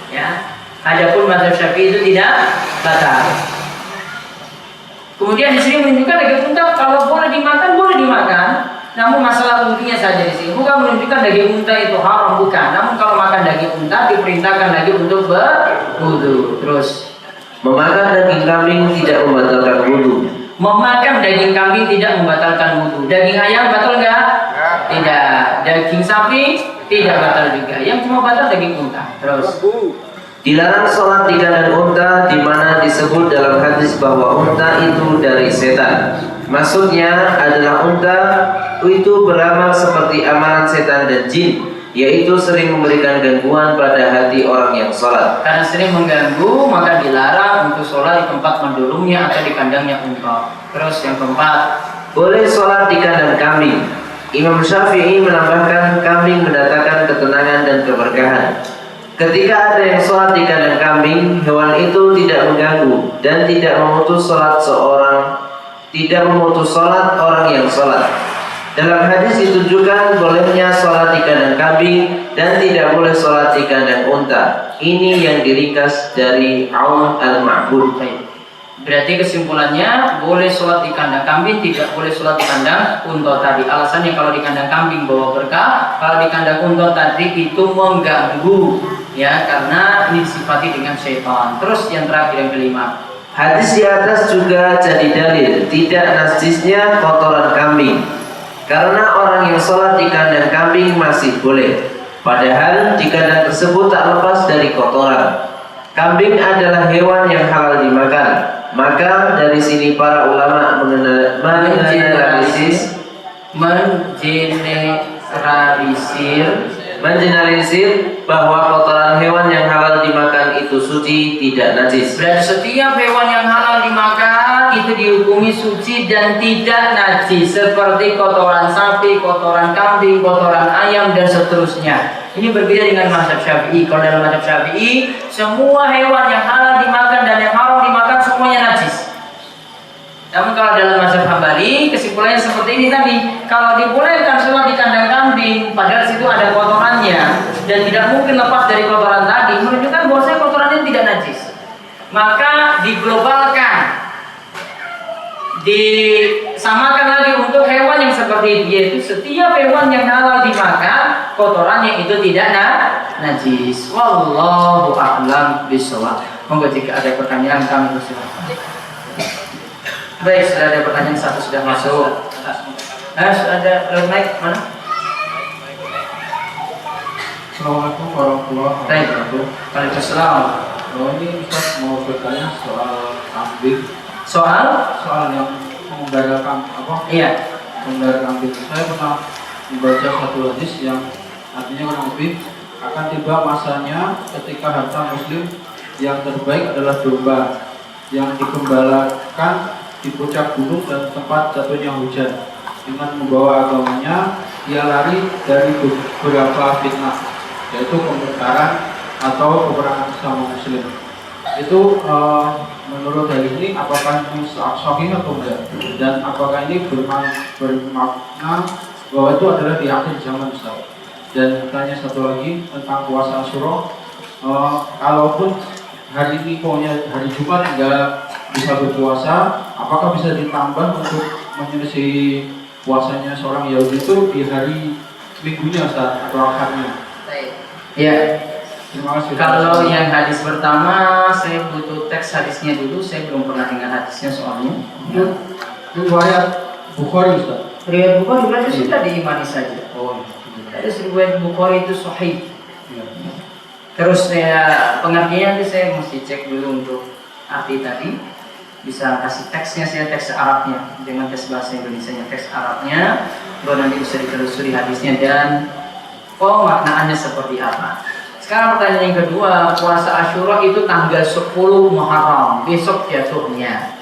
Ya, adapun mazhab Syafi'i itu tidak batal. Kemudian di sini menunjukkan daging unta kalau boleh dimakan. Namun masalah wudunya saja di sini. Bukan menunjukkan daging unta itu haram, bukan. Namun kalau makan daging unta diperintahkan lagi untuk berwudu. Terus Memakan daging kambing tidak membatalkan wudu. memakan daging kambing tidak membatalkan wudu. Daging ayam batal enggak? Tidak. Daging sapi tidak batal juga. Yang cuma batal daging unta. Terus Dilarang sholat di kandang unta di mana disebut dalam hadis bahwa unta itu dari setan. Maksudnya adalah unta itu beramal seperti amalan setan dan jin, yaitu sering memberikan gangguan pada hati orang yang sholat. karena sering mengganggu, maka dilarang untuk sholat di tempat mendulumnya atau di kandangnya unta. Terus yang keempat, Boleh sholat di kandang kambing. Imam Syafi'i menambahkan kambing mendatangkan ketenangan dan keberkahan. Ketika ada yang sholat di kandang kambing, hewan itu tidak mengganggu dan tidak memutus sholat orang yang sholat. Dalam hadis ditunjukkan bolehnya sholat di kandang kambing dan tidak boleh sholat di kandang unta. Ini yang diringkas dari Aun al-Ma'bud. berarti kesimpulannya boleh sholat di kandang kambing, tidak boleh sholat di kandang unta tadi. Alasannya kalau di kandang kambing bawa berkah, kalau di kandang unta tadi itu mengganggu, ya, karena ini disifati dengan syaitan. Terus yang terakhir, yang kelima, Hadis di atas juga jadi dalil tidak najisnya kotoran kambing. Karena orang yang sholat di kandang kambing masih boleh. Padahal di kandang tersebut tak lepas dari kotoran. Kambing adalah hewan yang halal dimakan. Maka dari sini para ulama mengeneralisir bahwa kotoran hewan yang halal dimakan itu suci, tidak najis. berarti setiap hewan yang halal dimakan itu dihukumi suci dan tidak najis, seperti kotoran sapi, kotoran kambing, kotoran ayam, dan seterusnya. Ini berbeda dengan mazhab Syafi'i. Kalau dalam mazhab Syafi'i, semua hewan yang halal dimakan dan yang haram dimakan semuanya najis. Namun kalau dalam mazhab Hambali, kesimpulannya seperti ini tadi. Kalau dibolehkan sholat di kandang kambing, padahal situ ada kotorannya dan tidak mungkin lepas dari kotoran tadi, menunjukkan bahwasanya kotorannya tidak najis. Maka diglobalkan, disamakan lagi untuk hewan yang seperti itu, yaitu setiap hewan yang halal dimakan, kotorannya itu tidak najis. Wallahu a'lam bishawab. Monggo jika ada pertanyaan kami persilakan. Baik, sudah ada pertanyaan satu sudah masuk. Sudah ada mic mana? Assalamualaikum warahmatullahi wabarakatuh. Waalaikumsalam. Ini Ustaz mau bertanya soal kambing, Soal? soal yang membara Iya. membara kambing. Saya pernah membaca satu hadis yang artinya kurang lebih akan tiba masanya ketika harta muslim yang terbaik adalah domba yang digembalakan di puncak gunung dan tempat jatuhnya hujan. Dengan membawa agamanya, ia lari dari beberapa fitnah, yaitu pemungkaran atau peperangan sesama muslim. Itu menurut hadis ini apakah ini sahih atau enggak? Dan apakah ini bermakna bahwa itu adalah di akhir zaman Ustaz? Dan tanya satu lagi tentang puasa Asyura. Kalaupun hari ini pokoknya hari Jumat enggak bisa berpuasa, apakah bisa ditambah untuk menyelisih puasanya seorang Yahudi itu di hari minggunya Ustaz atau akadnya? Ya. Terima kasih. Kalau yang hadis pertama, saya butuh teks hadisnya dulu. Saya belum pernah dengar hadisnya soalnya. Itu riwayat Bukhari Ustaz. Riwayat Bukhari berarti sudah diimani saja. Oh. Hadis riwayat Bukhari itu sahih. Iya. Terus pengertiannya nanti saya mesti cek dulu untuk arti tadi. Bisa kasih teksnya, saya teks Arabnya dengan teks bahasa Indonesianya, teks Arabnya, baru nanti bisa ditelusuri hadisnya dan maknaannya seperti apa. Sekarang pertanyaan yang kedua, puasa Asyura itu tanggal 10 Muharram, besok jatuhnya.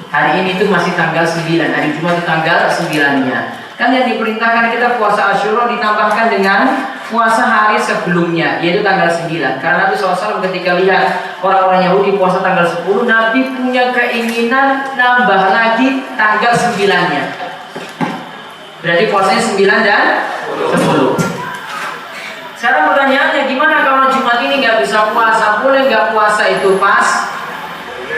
Hari ini itu masih tanggal 9, hari Jumat itu tanggal 9-nya. Kan yang diperintahkan kita puasa Asyura ditambahkan dengan puasa hari sebelumnya, yaitu tanggal 9. Karena Nabi SAW ketika lihat orang-orang Yahudi puasa tanggal 10, Nabi punya keinginan nambah lagi tanggal 9-nya. Berarti puasanya 9 dan 10. Sekarang pertanyaannya, gimana kalau Jumat ini nggak bisa puasa? Boleh nggak puasa itu pas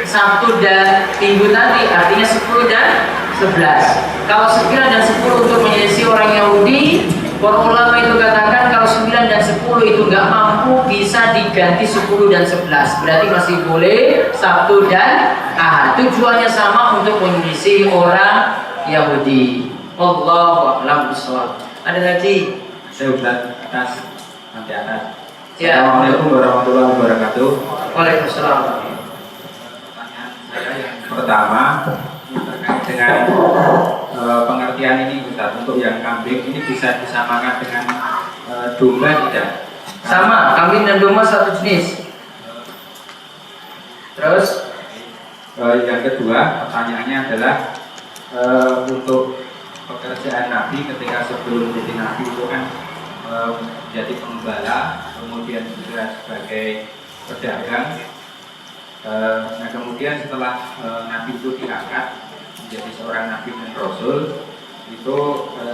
Sabtu dan Minggu nanti? Artinya 10 dan 11. Kalau 9 dan 10 untuk menyelisih orang Yahudi, para ulama itu katakan kalau 9 dan 10 itu nggak mampu, bisa diganti 10 dan 11. Berarti masih boleh Sabtu dan Ahad. Tujuannya sama, untuk menyelisih orang Yahudi. Allahu a'lam bishawab. Ada lagi? Saya udah atas. Nanti atas. Ya. Assalamualaikum warahmatullahi wabarakatuh. Waalaikumsalam. Pertanyaan saya yang pertama terkait dengan pengertian ini Ustaz, untuk yang kambing ini bisa disamakan dengan domba tidak? Sama, kambing dan domba satu jenis. Terus yang kedua pertanyaannya adalah untuk pekerjaan Nabi ketika sebelum menjadi Nabi itu kan menjadi pengembala, kemudian juga sebagai pedagang. Nah kemudian setelah Nabi itu diangkat menjadi seorang Nabi dan Rasul, itu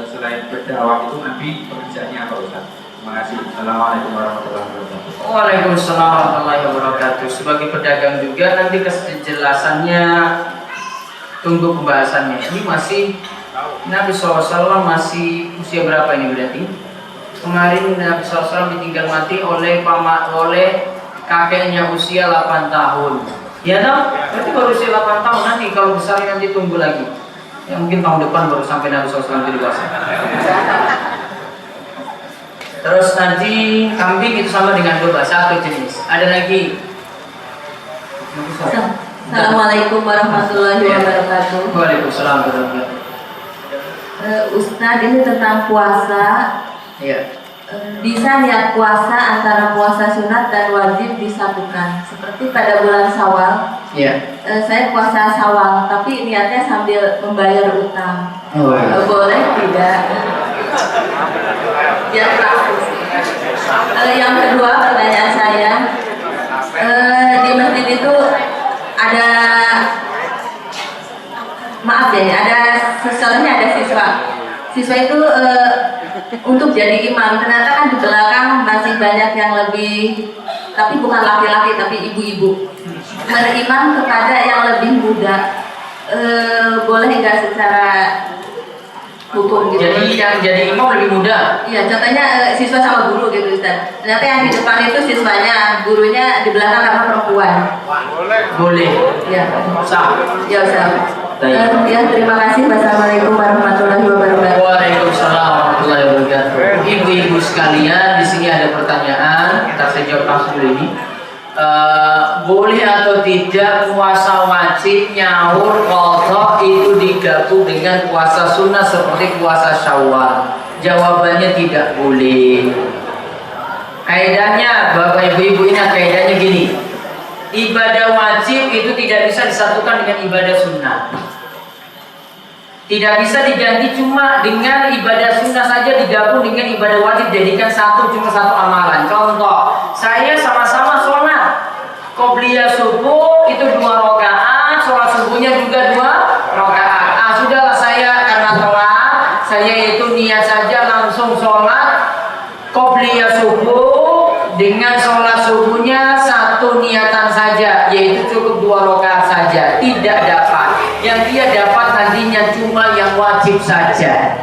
selain berdakwah itu Nabi pekerjaannya apa Ustaz? Terima kasih. Assalamualaikum warahmatullahi wabarakatuh. Waalaikumsalam warahmatullahi wabarakatuh. Sebagai pedagang juga, nanti kejelasannya tunggu pembahasannya. Ini masih Nabi SAW masih usia berapa ini berarti? Kemarin Nabi SAW ditinggal mati oleh kakeknya usia 8 tahun. Ya dong? Berarti baru usia 8 tahun. Nanti kalau besar nanti tunggu lagi. Ya mungkin tahun depan baru sampai Nabi SAW jadi dewasa. Terus nanti kambing itu sama dengan domba, satu jenis. Ada lagi? Assalamualaikum warahmatullahi wabarakatuh. Waalaikumsalam warahmatullahi wabarakatuh. Ustadz, ini tentang puasa. Iya. Bisa niat puasa antara puasa sunat dan wajib disatukan. Seperti pada bulan Syawal. Iya. Saya puasa Syawal, tapi niatnya sambil membayar utang. Oh, iya. Boleh tidak? Biar praktis. Yang kedua, pertanyaan saya, di masjid itu ada, maaf ya, ada setelahnya ada siswa. Siswa itu untuk jadi imam. Ternyata kan di belakang masih banyak yang lebih, tapi bukan laki-laki tapi ibu-ibu, berimam kepada yang lebih muda. Boleh nggak secara hukum gitu? Jadi yang jadi imam lebih muda. Iya, contohnya siswa sama guru gitu Ustaz. Ternyata yang di depan itu siswanya, gurunya di belakang karena perempuan. Boleh. Ya, Sah. ya Ustaz. Ya, terima kasih. Wassalamualaikum warahmatullahi wabarakatuh. Waalaikumsalam warahmatullahi wabarakatuh. Ibu-ibu sekalian, di sini ada pertanyaan. Kita saya jawab langsung dulu ini. Boleh atau tidak puasa wajib, nyaur, qadha itu digabung dengan puasa sunnah seperti puasa Syawal? Jawabannya tidak boleh. Kaidahnya, Bapak Ibu-ibu, ini kaidahnya gini. Ibadah wajib itu tidak bisa disatukan dengan ibadah sunnah. Tidak bisa diganti cuma dengan ibadah sunnah saja digabung dengan ibadah wajib, jadikan cuma satu amalan. Contoh, saya sama-sama sholat qobliyah subuh itu 2 rakaat, sholat subuhnya juga 2 rakaat. Sudahlah saya karena telat, saya itu niat saja langsung sholat qobliyah subuh dengan sholat subuhnya satu niatan saja, yaitu cukup 2 rakaat saja, tidak dapat. Yang dia dapat nantinya cuma yang wajib saja.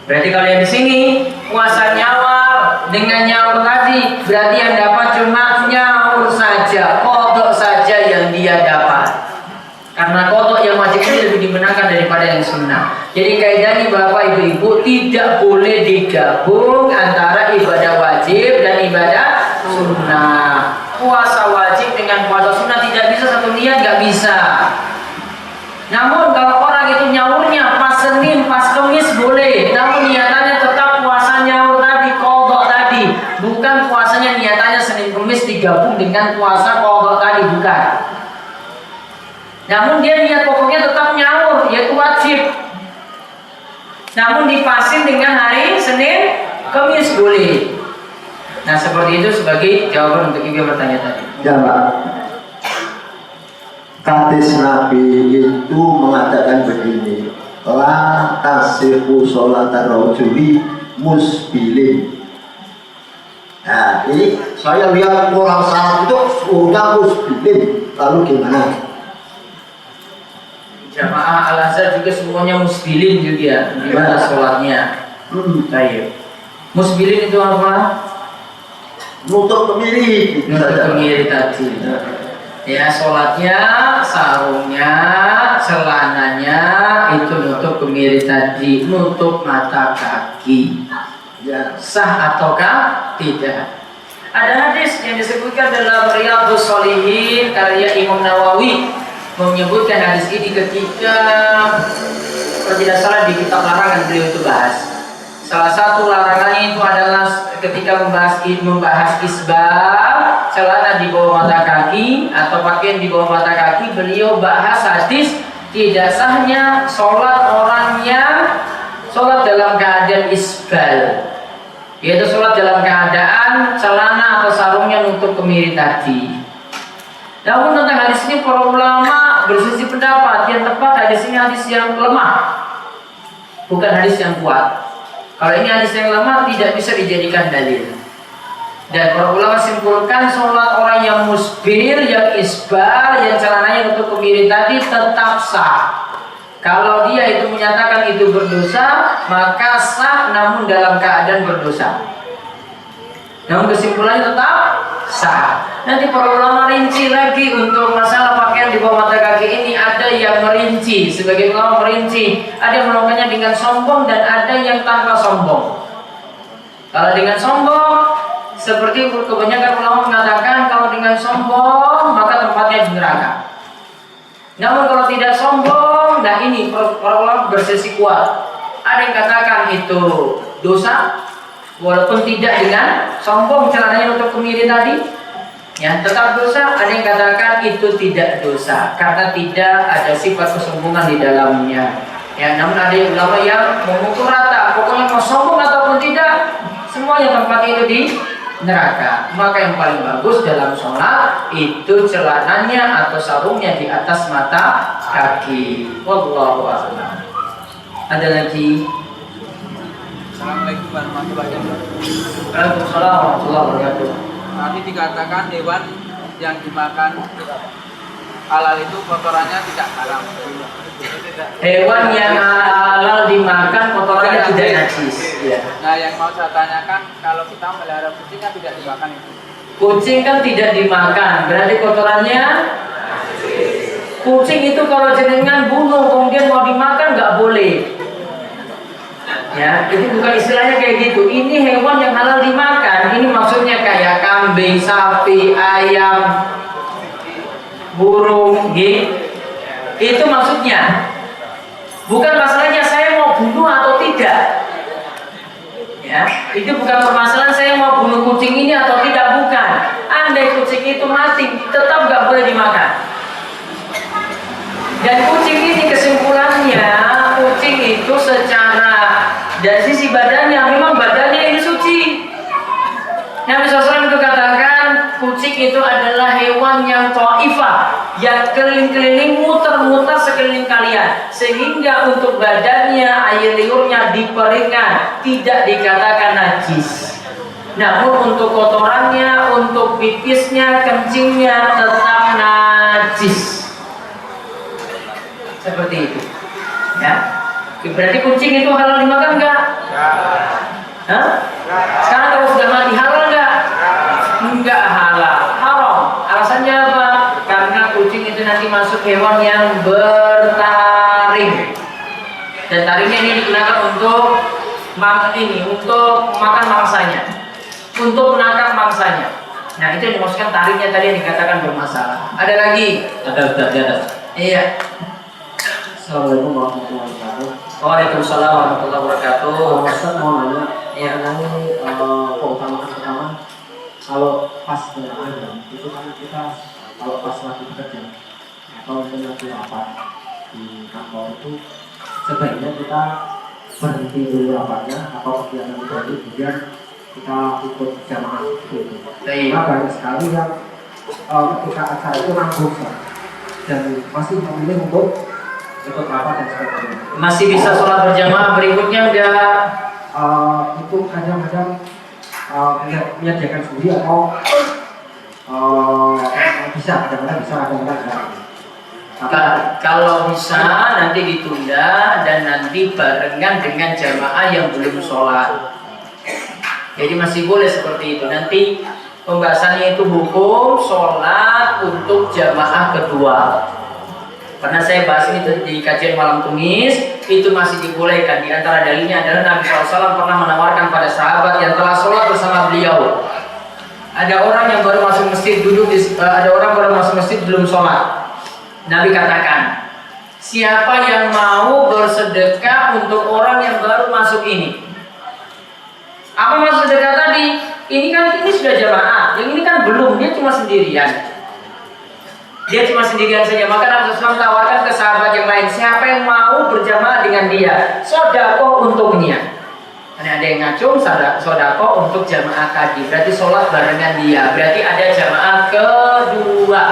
Berarti kalau yang di sini puasa nyawa dengan nyawa tadi, berarti yang dapat cuma nyaur saja, qadha saja yang dia dapat. Karena qadha yang wajib ini lebih dimenangkan daripada yang sunnah. Jadi kaidahnya Bapak Ibu-ibu tidak boleh digabung antara ibadah wajib dan ibadah sunnah. Puasa wajib dengan puasa sunnah tidak bisa satu niat, nggak bisa. Namun kalau orang itu nyaurnya pas Senin, pas Kamis boleh. Namun niatannya tetap puasa nyaur tadi, qadha tadi. Bukan puasanya niatannya Senin Kamis digabung dengan puasa qadha tadi, bukan. Namun dia niat pokoknya tetap nyaur, yaitu wajib. Namun dipasin dengan hari Senin, Kamis boleh. Nah seperti itu sebagai jawaban untuk ibu yang bertanya tadi. Ya Pak, hadis Nabi itu mengatakan begini, la tasihu sholatar rajuli musbilin. Nah ini saya lihat orang salat itu sudah musbilin, lalu gimana? Jamaah Al-Azhar juga semuanya musbilin juga, gimana sholatnya? Baik. Musbilin itu apa? Nutup kemiri. Nutup kemiri tadi. Ya, sholatnya, sarungnya, celananya itu nutup kemiri tadi, nutup mata kaki. Ya. Sah ataukah tidak? Ada hadis yang disebutkan dalam Riyadhus Shalihin karya Imam Nawawi menyebutkan hadis ini ketika kalau tidak salah di kitab larangan beliau itu bahas. Salah satu larangannya itu adalah ketika membahas isbal, celana di bawah mata kaki atau pakaian di bawah mata kaki, beliau bahas hadis tidak sahnya sholat orang yang sholat dalam keadaan isbal, yaitu sholat dalam keadaan celana atau sarungnya nutup kemiri tadi. Namun tentang hadis ini para ulama berselisih pendapat. Yang tepat hadis ini hadis yang lemah, bukan hadis yang kuat. Kalau ini hadis yang lemah tidak bisa dijadikan dalil. Dan para ulama simpulkan sholat orang yang musbil, yang isbal, yang celananya nutup kemiri tadi tetap sah. Kalau dia itu menyatakan itu berdosa, maka sah namun dalam keadaan berdosa. Namun kesimpulannya tetap sah. Nanti para ulama rinci lagi untuk masalah pakaian di bawah mata kaki ini. Ada yang merinci, sebagai ulama merinci, ada yang melakukannya dengan sombong dan ada yang tanpa sombong. Kalau dengan sombong, seperti kebanyakan ulama mengatakan kalau dengan sombong maka tempatnya di neraka. Namun kalau tidak sombong, nah ini para ulama bersesi kuat. Ada yang katakan itu dosa, walaupun tidak dengan sombong celananya untuk kemiri tadi, ya tetap dosa. Ada yang katakan itu tidak dosa karena tidak ada sifat kesombongan di dalamnya. Ya, namun ada yang ulama yang memukul rata, pokoknya mau sombong ataupun tidak, semuanya tempatnya itu di neraka. Maka yang paling bagus dalam sholat itu celananya atau sarungnya di atas mata kaki. Wallahu a'lam. Ada lagi? Assalamualaikum warahmatullahi wabarakatuh. Waalaikumsalam warahmatullahi wabarakatuh. Tadi dikatakan hewan yang dimakan halal itu kotorannya tidak haram. Hewan yang halal dimakan kotorannya tidak najis. Ya. Nah, yang mau saya tanyakan, kalau kita melihara kucing kan tidak dimakan itu. Kucing kan tidak dimakan, berarti kotorannya. Kucing itu kalau jenengan bunuh kemudian mau dimakan nggak boleh. Ya, itu bukan istilahnya kayak gitu. Ini hewan yang halal dimakan. Ini maksudnya kayak kambing, sapi, ayam, burung, gitu. Itu maksudnya. Bukan masalahnya saya mau bunuh atau tidak. Ya, itu bukan permasalahan saya mau bunuh kucing ini atau tidak, bukan. Andai kucing itu mati, tetap nggak boleh dimakan. Dan kucing ini kesimpulannya hewan yang ta'ifah, yang keliling-keliling muter-muter sekeliling kalian, sehingga untuk badannya, air liurnya diperingan, tidak dikatakan najis. Namun untuk kotorannya, untuk pipisnya, kencingnya tetap najis. Seperti itu. Ya. Berarti kucing itu halal dimakan enggak? Hah? Sekarang kalau sudah mati halal enggak? Enggak halal, haram. Alasannya apa? Karena kucing itu nanti masuk hewan yang bertaring. Dan taringnya ini digunakan untuk untuk makan mangsanya, untuk menangkap mangsanya. Nah, itu yang dimaksudkan taringnya tadi yang dikatakan bermasalah. Ada lagi? Ada. Iya. Assalamualaikum warahmatullahi wabarakatuh. Waalaikumsalam warahmatullahi wabarakatuh. Ustaz mau nanya, Ya. mengenai keutamaan pertama, kalau pas berada itu kan kita kalau pas lagi bekerja atau mungkin lagi rapat di kantor itu sebaiknya kita berhenti dulu rapatnya atau kegiatan tadi kemudian kita ikut jamaah gitu. Baik. Karena banyak sekali yang ketika acara itu nanggung dan masih memilih untuk ikut rapat dan sebagainya. Masih bisa sholat berjamaah berikutnya enggak? Itu kadang-kadang menyediakan sendiri atau bisa kadang-kadang bisa kadang-kadang enggak. Kalau bisa nanti ditunda dan nanti barengan dengan jamaah yang belum sholat. Jadi masih boleh seperti itu. Nanti pembahasannya itu hukum sholat untuk jamaah kedua. Pernah saya bahas ini di kajian malam Kamis, itu masih dibolehkan. Di antara dalilnya adalah Nabi SAW pernah menawarkan pada sahabat yang telah sholat bersama beliau. Ada orang yang baru masuk masjid ada orang baru masuk masjid belum sholat. Nabi katakan, siapa yang mau bersedekah untuk orang yang baru masuk ini? Apa maksud sedekah tadi? Ini sudah jamaah, yang ini kan belum, dia cuma sendirian. Dia cuma sendirian saja, maka Nabi SAW tawarkan ke sahabat yang lain, siapa yang mau berjamaah dengan dia, sodako untuknya. Karena ada yang ngacung, sodako untuk jamaah tadi, berarti sholat barengan dia, berarti ada jamaah kedua.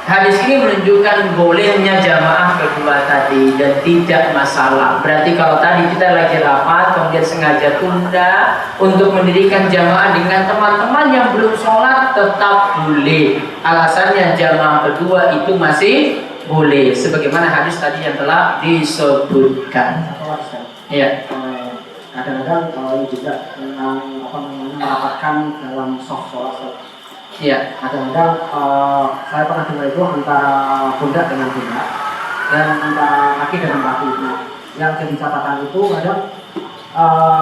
Hadis ini menunjukkan bolehnya jamaah kedua tadi dan tidak masalah. Berarti kalau tadi kita lagi rapat kemudian sengaja tunda untuk mendirikan jamaah dengan teman-teman yang belum sholat tetap boleh. Alasannya jamaah kedua itu masih boleh. Sebagaimana hadis tadi yang telah disebutkan. Iya. Kadang-kadang kalau juga tentang merapatkan dalam soft sholat. Iya. Kadang-kadang saya pernah dengar itu antara pundak dengan pundak dan antara kaki dengan kaki itu. Yang jadi catatan itu kadang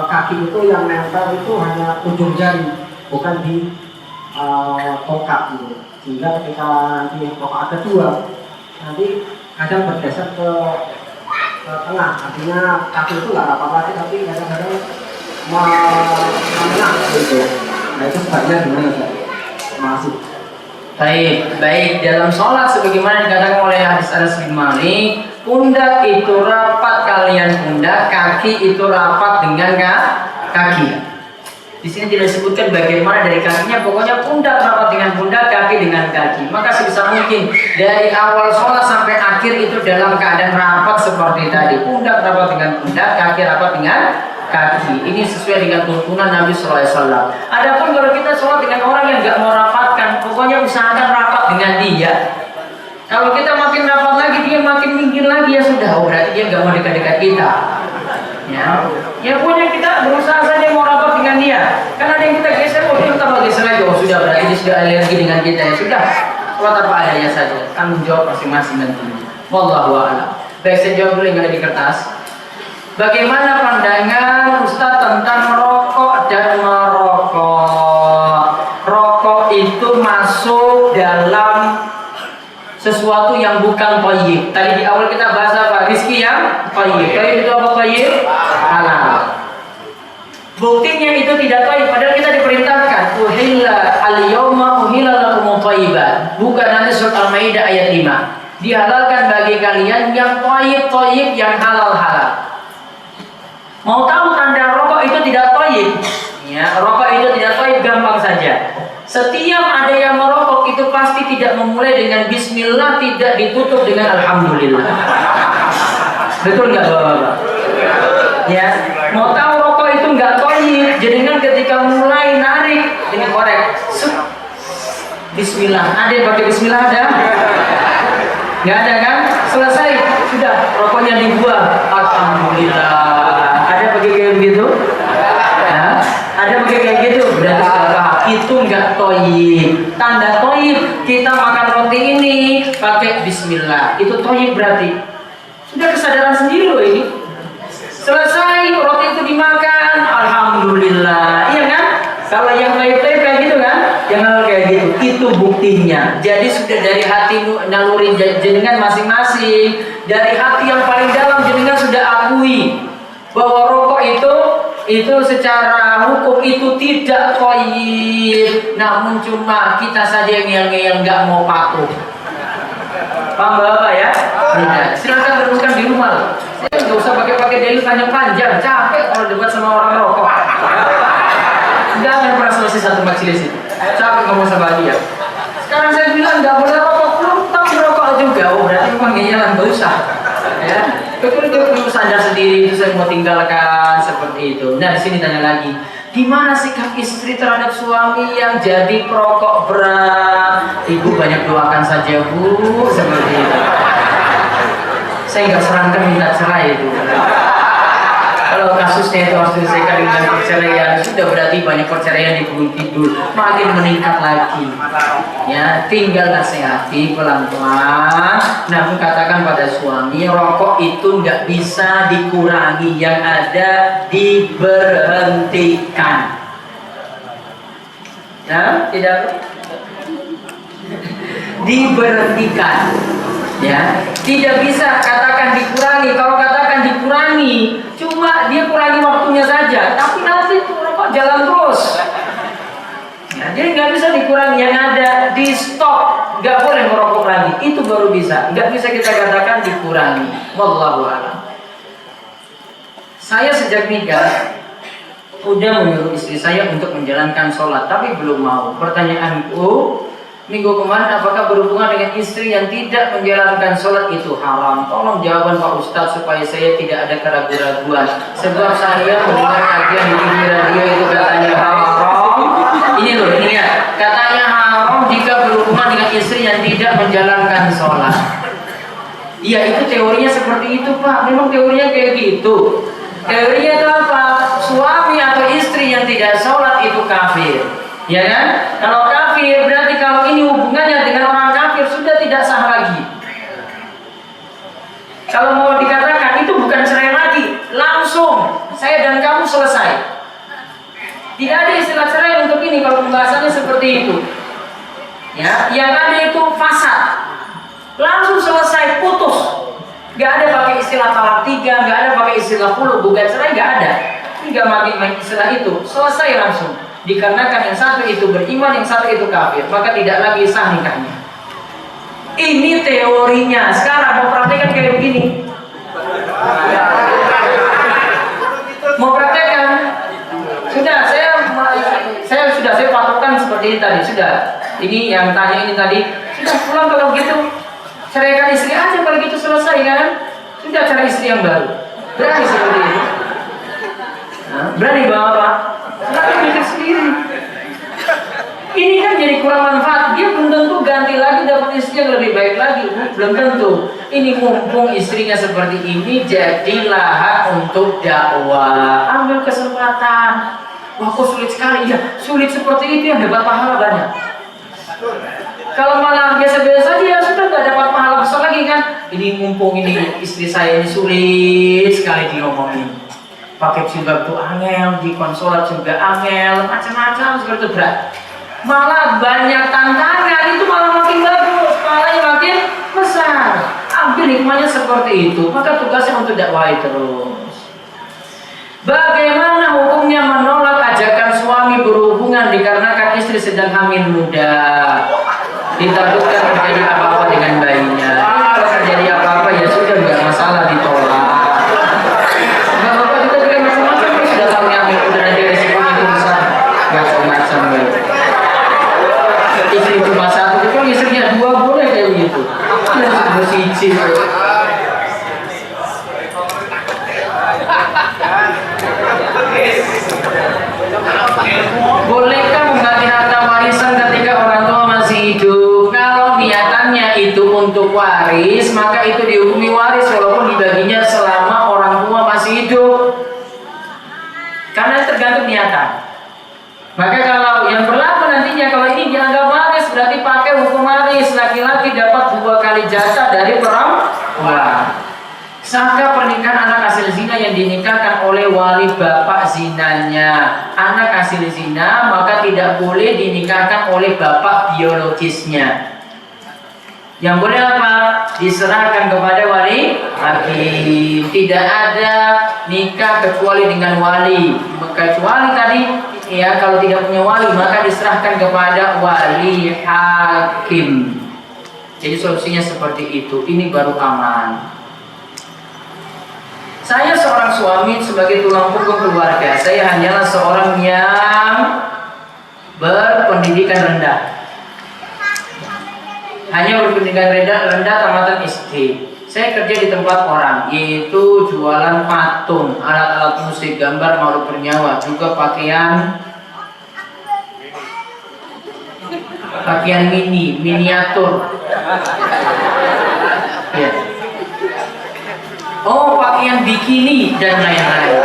kaki itu yang nempel itu hanya ujung jari, bukan di tongkat gitu. Sehingga ketika nanti rakaat kedua nanti kadang bergeser ke tengah, artinya kaki itu nggak apa-apa lagi, tapi kadang-kadang menengah gitu. Nah itu sebaiknya gimana Ustaz? Masuk. Baik dalam sholat sebagaimana dikatakan oleh hadis Anas bin Malik, pundak itu rapat kalian pundak, kaki itu rapat dengan kaki. Di sini tidak disebutkan bagaimana dari kakinya, pokoknya pundak rapat dengan pundak, kaki dengan kaki. Maka sebisa mungkin dari awal sholat sampai akhir itu dalam keadaan rapat seperti tadi, pundak rapat dengan pundak, kaki rapat dengan kaki. Ini sesuai dengan tuntunan Nabi SAW. Adapun kalau kita sholat dengan orang yang nggak mau rapatkan, pokoknya usahakan rapat dengan dia. Kalau kita makin rapat lagi, dia makin minggir lagi, ya sudah, berarti dia nggak mau dekat-dekat kita. Ya pokoknya kita berusaha saja mau rapat dengan dia. Karena ada yang kita geser, dia tambah geser lagi. Oh sudah, berarti dia sudah alergi dengan kita. Ya sudah, sholat apa adanya saja. Tanggung jawab masing-masing nantinya. Wallahu a'lam. Baik, saya jawab dulu yang ada di kertas. Bagaimana pandangan Ustaz tentang rokok dan merokok? Rokok itu masuk dalam sesuatu yang bukan thayyib. Tadi di awal kita bahas apa? Rizki yang thayyib. Thayyib itu apa thayyib? Halal. Buktinya itu tidak thayyib, padahal kita diperintahkan uhilla al-yawma uhilla lakum thayyiban. Bukan nanti surat Al-Maidah ayat 5. Dihalalkan bagi kalian yang thayyib, yang halal-halal. Mau tahu tanda rokok itu tidak thayyib? Ya, rokok itu tidak thayyib gampang saja. Setiap ada yang merokok tidak memulai dengan bismillah, tidak ditutup dengan alhamdulillah. Betul nggak Bapak-bapak? Ya, mau tahu rokok itu nggak toyib, jenengan ketika mulai narik ini korek, bismillah. Ada yang pakai bismillah ada? Nggak ada kan? Selesai, sudah rokoknya dibuang, alhamdulillah. Ada pakai kayak gitu? Ya, ada pakai kayak gitu, berarti sudah itu nggak toyib. Tanda toyib, kita makan roti ini pakai bismillah, itu toyib berarti. Sudah kesadaran sendiri loh ini. Selesai roti itu dimakan, alhamdulillah, iya kan? Kalau yang toyib-toyib kayak gitu kan, yang hal kayak gitu, itu buktinya. Jadi sudah dari hati naluri jenengan masing-masing, dari hati yang paling dalam jenengan sudah akui bahwa rokok itu secara hukum itu tidak toyib. Namun cuma kita saja yang ngeyel-ngeyel nggak mau patuh. Paham Bapak ya? Tidak. Silakan renungkan di rumah. Saya nggak usah pakai dalil panjang-panjang, capek kalau debat sama orang rokok. Jangan pernah selesai satu majelis itu. Capek ngomong sama dia. Sekarang saya bilang nggak boleh rokok, belum tahu rokok juga. Oh berarti memang ngeyelan nggak usah. Ya, betul dia perlu sadar sendiri itu saya mau tinggalkan seperti itu. Nah di sini tanya lagi, gimana sikap istri terhadap suami yang jadi perokok berat? Ibu banyak doakan saja Bu, seperti itu. Saya nggak sarankan minta cerai itu. Kalau kasusnya itu harus diselesaikan dengan perceraian, sudah berarti banyak perceraian di Gunung Kidul, makin meningkat lagi. Ya, tinggal nasihati pelan-pelan. Namun katakan pada suami, rokok itu nggak bisa dikurangi, yang ada diberhentikan. Ya, tidak diberhentikan. Ya, tidak bisa katakan dikurangi. Kalau katakan dikurangi, cuma dia kurangi waktunya saja, tapi nanti rokok jalan terus. Ya, jadi nggak bisa dikurangi, yang ada di stop, nggak boleh merokok lagi, itu baru bisa. Nggak bisa kita katakan dikurangi. Wallahu a'lam. Saya sejak nikah udah menyuruh istri saya untuk menjalankan sholat, tapi belum mau. Pertanyaanku, minggu kemarin, apakah berhubungan dengan istri yang tidak menjalankan sholat itu haram? Tolong jawaban Pak Ustadz supaya saya tidak ada keraguan-raguan. Sebab saya mendengar kajian di TV radio itu katanya haram. Ini loh, ini ya, katanya haram jika berhubungan dengan istri yang tidak menjalankan sholat. Iya, itu teorinya seperti itu Pak. Memang teorinya kayak gitu. Teorinya itu apa? Suami atau istri yang tidak sholat itu kafir. Ya kan? Kalau kafir berarti kalau ini hubungannya dengan orang kafir sudah tidak sah lagi. Kalau mau dikatakan itu bukan cerai lagi, langsung saya dan kamu selesai. Tidak ada istilah cerai untuk ini kalau pembahasannya seperti itu. Ya, yang ada itu fasad. Langsung selesai, putus. Gak ada pakai istilah talak 3, gak ada pakai istilah khulu, gugat cerai, gak ada. Tidak mati main istilah itu, selesai langsung. Dikarenakan yang satu itu beriman, yang satu itu kafir, maka tidak lagi sah nikahnya. Ini teorinya. Sekarang mau praktekkan kayak begini. Mau praktekkan? Sudah, saya patokan seperti ini tadi. Sudah. Ini yang tanya ini tadi. Sudah pulang kalau gitu. Ceraikan istri aja kalau gitu, selesai kan? Sudah, cari istri yang baru. Berani seperti ini. Berani Bapak? Silahkan mikir sendiri. Ini kan jadi kurang manfaat. Dia belum tentu ganti lagi dapat istri yang lebih baik lagi. Belum tentu. Ini mumpung istrinya seperti ini, jadi lahan untuk dakwah. Ambil kesempatan. Wah kok sulit sekali ya. Sulit seperti itu yang dapat pahala banyak. Kalau malah biasa-biasa saja ya sudah nggak dapat pahala besar lagi kan. Ini mumpung ini istri saya ini sulit sekali diomongin. Pakai jilbab tuh angel, di konsolat juga angel, macam-macam seperti itu berat. Malah banyak tantangan, itu malah makin bagus, pahalanya makin besar. Ambil hikmahnya seperti itu, maka tugasnya untuk dakwah terus. Bagaimana hukumnya menolak ajakan suami berhubungan dikarenakan istri sedang hamil muda? Ditakutkan terjadi apa-apa dengan bayinya. Kalau terjadi apa-apa ya sudah, nggak masalah, ditolak. Istri cuma satu, itu istrinya Bolehkah membagi harta warisan ketika orang tua masih hidup? Kalau niatannya itu untuk waris, maka itu dihukumi waris walaupun dibaginya selama orang tua masih hidup. Karena tergantung niatan. Maka kalau yang berlaku nantinya, kalau ini dianggap waris, berarti pakai hukum waris. Laki-laki dapat 2 kali jatah dari perempuan. Sahkah pernikahan anak hasil zina yang dinikahkan oleh wali bapak zinanya? Anak hasil zina maka tidak boleh dinikahkan oleh bapak biologisnya. Yang boleh apa? Diserahkan kepada wali hakim. Tidak ada nikah kecuali dengan wali. Kecuali tadi ya, kalau tidak punya wali maka diserahkan kepada wali hakim. Jadi solusinya seperti itu. Ini baru aman. Saya seorang suami sebagai tulang punggung keluarga. Saya hanyalah seorang yang berpendidikan rendah. Hanya berpendidikan rendah tamatan SD. Saya kerja di tempat orang, yaitu jualan patung, alat-alat musik, gambar makhluk bernyawa, juga pakaian miniatur. Ya. Oh, pakaian bikini dan lain-lain.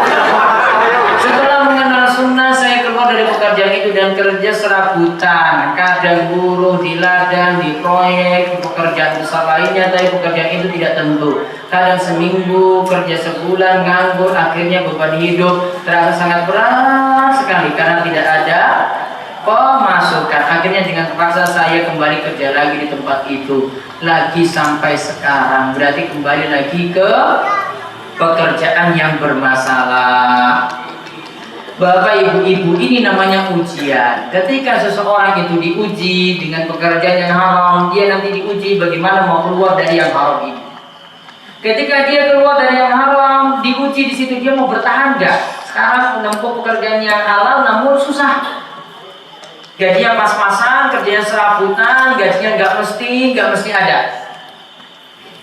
Setelah mengenal sunnah, saya keluar dari pekerjaan itu dan kerja serabutan. Kadang buruh di ladang, di proyek, di pekerjaan besar lainnya, tapi pekerjaan itu tidak tentu. Kadang seminggu, kerja sebulan, nganggur, akhirnya beban hidup terasa sangat berat sekali karena tidak ada pemasukan. Akhirnya dengan terpaksa saya kembali kerja lagi di tempat itu lagi sampai sekarang. Berarti kembali lagi ke pekerjaan yang bermasalah. Bapak ibu, ini namanya ujian. Ketika seseorang itu diuji dengan pekerjaan yang haram, dia nanti diuji bagaimana mau keluar dari yang haram ini. Ketika dia keluar dari yang haram, diuji di situ dia mau bertahan nggak? Sekarang menempuh pekerjaan yang halal namun susah. Gajinya pas-pasan, kerjanya serabutan, gajinya nggak mesti ada.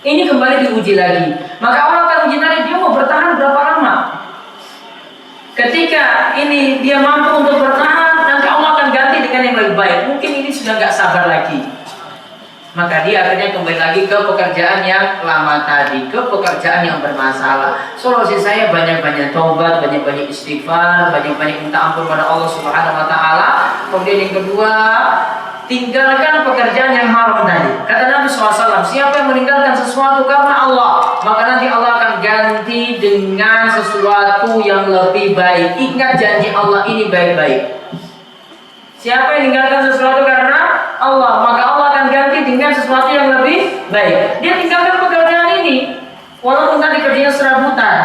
Ini kembali diuji lagi. Maka Allah akan uji lagi, dia mau bertahan berapa lama. Ketika ini dia mampu untuk bertahan, nanti Allah akan ganti dengan yang lebih baik. Mungkin ini sudah nggak sabar lagi. Maka dia akhirnya kembali lagi ke pekerjaan yang lama tadi, ke pekerjaan yang bermasalah. Solusi saya banyak-banyak taubat, banyak-banyak istighfar, banyak-banyak minta ampun pada Allah Subhanahu wa taala. Kemudian yang kedua, tinggalkan pekerjaan yang haram tadi. Kata Nabi SAW, siapa yang meninggalkan sesuatu karena Allah, maka nanti Allah akan ganti dengan sesuatu yang lebih baik. Ingat janji Allah ini baik-baik. Siapa yang meninggalkan sesuatu karena Allah, maka Allah akan ganti dengan sesuatu yang lebih baik. Dia tinggalkan pekerjaan ini, walaupun tadi kerjanya serabutan.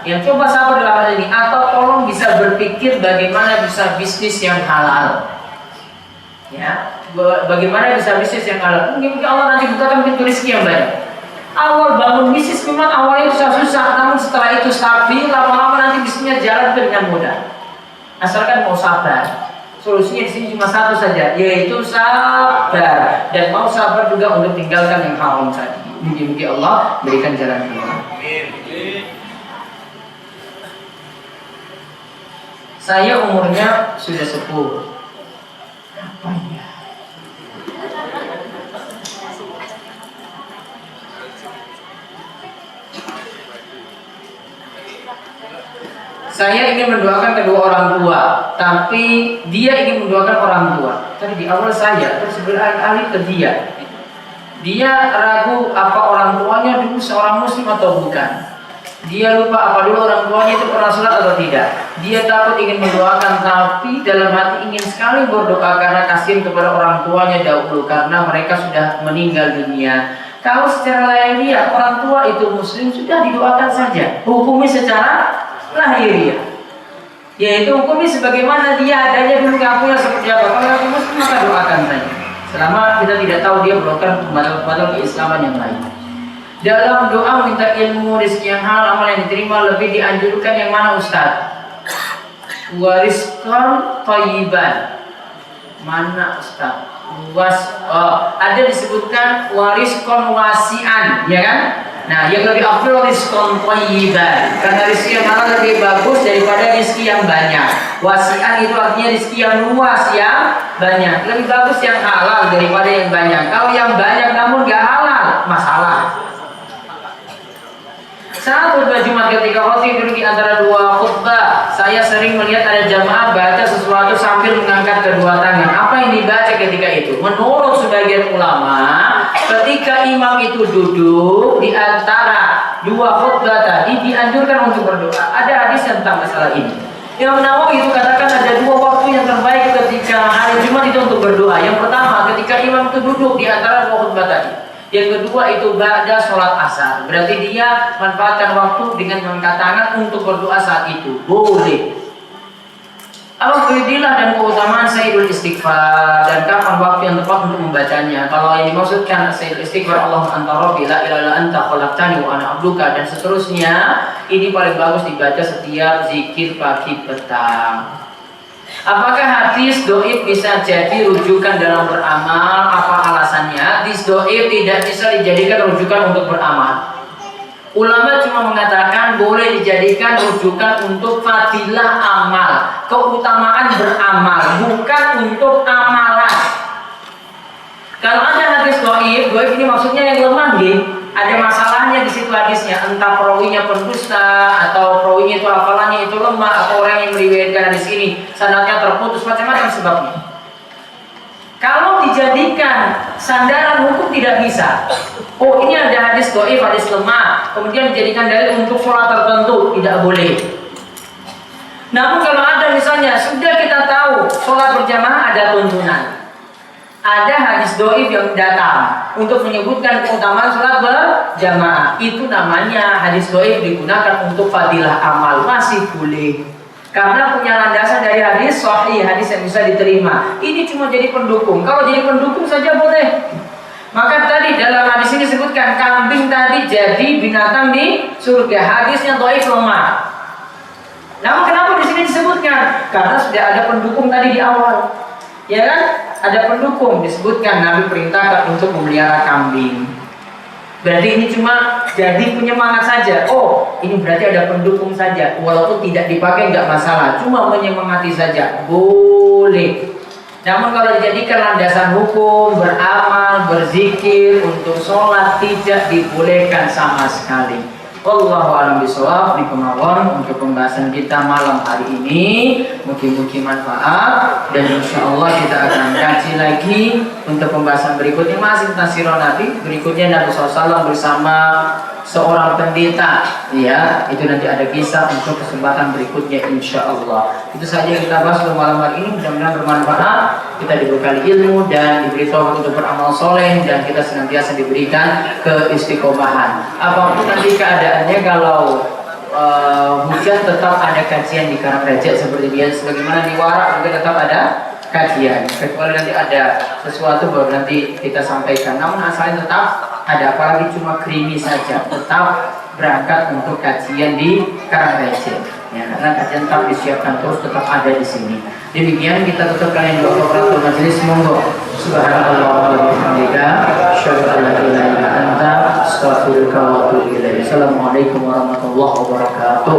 Ya, coba sabar dalam hal ini, atau tolong bisa berpikir bagaimana bisa bisnis yang halal. Ya, bagaimana bisa bisnis yang halal? Mungkin Allah nanti bukakan pintu rezeki yang banyak. Awal bangun bisnis memang awalnya susah-susah, namun setelah itu stabil, lama-lama nanti bisnisnya jalan dengan mudah. Asalkan mau sabar. Solusinya di sini cuma satu saja, yaitu sabar, dan mau sabar juga untuk tinggalkan yang haram tadi. Mungkin Allah berikan jalan keluar. Saya umurnya sudah sepuh. Apa ya? Saya ingin mendoakan kedua orang tua, tapi dia ingin mendoakan orang tua. Tadi di awal saya terus beralih ke dia. Dia ragu apa orang tuanya dulu seorang muslim atau bukan. Dia lupa apa dulu orang tuanya itu pernah sholat atau tidak. Dia takut ingin mendoakan, tapi dalam hati ingin sekali berdoa karena kasihan kepada orang tuanya dahulu karena mereka sudah meninggal dunia. Kalau secara lahiriah orang tua itu muslim sudah didoakan saja. Hukumi secara lahiriah, yaitu hukumi sebagaimana dia adanya dulu ngakunya seperti apa. Kalau aku muslim maka doakan saja. Selama kita tidak tahu dia melakukan pembatal keislaman yang lain. Dalam doa minta ilmu, rezeki yang halal, amal yang diterima lebih dianjurkan yang mana Ustaz? Wariskan thayyiban. Mana Ustaz? Ada disebutkan wariskon wasian, ya kan? Nah, yang lebih afdal rizqan thayyiban, karena rezeki yang halal lebih bagus daripada rezeki yang banyak. Wasi'an itu artinya rezeki yang luas, yang banyak. Lebih bagus yang halal daripada yang banyak. Kalau yang banyak namun gak halal, masalah. Saat khutbah Jumat ketika khatib duduk di antara dua khutbah, saya sering melihat ada jamaah baca sesuatu sambil mengangkat kedua tangan. Apa yang dibaca ketika itu? Menurut sebagian ulama, ketika imam itu duduk di antara dua khutbah tadi dianjurkan untuk berdoa. Ada hadis tentang masalah ini. Imam Nawawi itu katakan ada dua waktu yang terbaik ketika hari Jumat itu untuk berdoa. Yang pertama ketika imam itu duduk di antara dua khutbah tadi. Yang kedua itu ba'da sholat asar. Berarti dia manfaatkan waktu dengan mengangkat tangan untuk berdoa saat itu. Boleh. Alhamdulillah dan keutamaan Sayyidul Istighfar dan kapan waktu yang tepat untuk membacanya. Kalau yang dimaksudkan Sayyidul Istighfar Allah antara bila ilaha anta khalaqtani wa ana abduka dan seterusnya, ini paling bagus dibaca setiap zikir pagi petang. Apakah hadis doib bisa jadi rujukan dalam beramal? Apa alasannya? Hadis doib tidak bisa dijadikan rujukan untuk beramal. Ulama cuma mengatakan boleh dijadikan rujukan untuk fadilah amal, keutamaan beramal, bukan untuk amalan. Kalau ada hadis doib ini maksudnya yang lemah, ada masalahnya di situ hadisnya, entah perawinya pendusta atau perawinya itu hafalannya itu lemah atau orang yang meriwayatkan hadis ini sanadnya terputus, macam-macam sebabnya. Kalau dijadikan sandaran hukum tidak bisa. Oh, ini ada hadis doib, hadis lemah, kemudian dijadikan dalil untuk sholat tertentu, tidak boleh. Namun kalau ada misalnya sudah kita tahu sholat berjamaah ada tuntunan, ada hadis doib yang datang untuk menyebutkan keutamaan sholat berjamaah, itu namanya hadis doib digunakan untuk fadilah amal, masih boleh karena punya landasan dari hadis sahih, hadis yang bisa diterima. Ini cuma jadi pendukung. Kalau jadi pendukung saja boleh. Maka tadi dalam hadis ini disebutkan kambing tadi jadi binatang di surga, hadisnya doib lemah. Namun kenapa di sini disebutkan? Karena sudah ada pendukung tadi di awal, ya kan? Ada pendukung, disebutkan Nabi perintahkan untuk memelihara kambing. Berarti ini cuma jadi penyemangat saja. Oh, ini berarti ada pendukung saja. Walaupun tidak dipakai nggak masalah, cuma menyemangati saja, boleh. Namun kalau dijadikan landasan hukum, beramal, berzikir, untuk sholat tidak dibolehkan sama sekali. Wallahu a'lam bishawab. Di kemauan untuk pembahasan kita malam hari ini, mungkin manfaat dan insya Allah kita akan kaji lagi untuk pembahasan berikutnya masih tentang sirah Nabi. Berikutnya Nabi SAW bersama seorang pendeta, ya itu nanti ada kisah untuk kesempatan berikutnya insya Allah. Itu saja yang kita bahas untuk malam hari ini. Mudah-mudahan bermanfaat, kita dibekali ilmu dan diberi taufik untuk beramal soleh dan kita senantiasa diberikan keistiqomahan. Apapun nanti keadaannya, kalau hujan tetap ada kajian di Karangreja seperti biasa, sebagaimana di Warak juga tetap ada kajian. Kecuali nanti ada sesuatu baru nanti kita sampaikan. Namun asalnya tetap ada, apalagi cuma krimi saja, tetap berangkat untuk kajian di Karangreja. Ya, karena kajian tetap disiapkan terus, tetap ada di sini. Demikian kita tutup kalian doa kepada majelis. Monggo. Subhanallah wa bihamdika, asyhadu an la ilaha illa anta, astaghfiruka wa atubu ilaik. Assalamualaikum warahmatullahi wabarakatuh.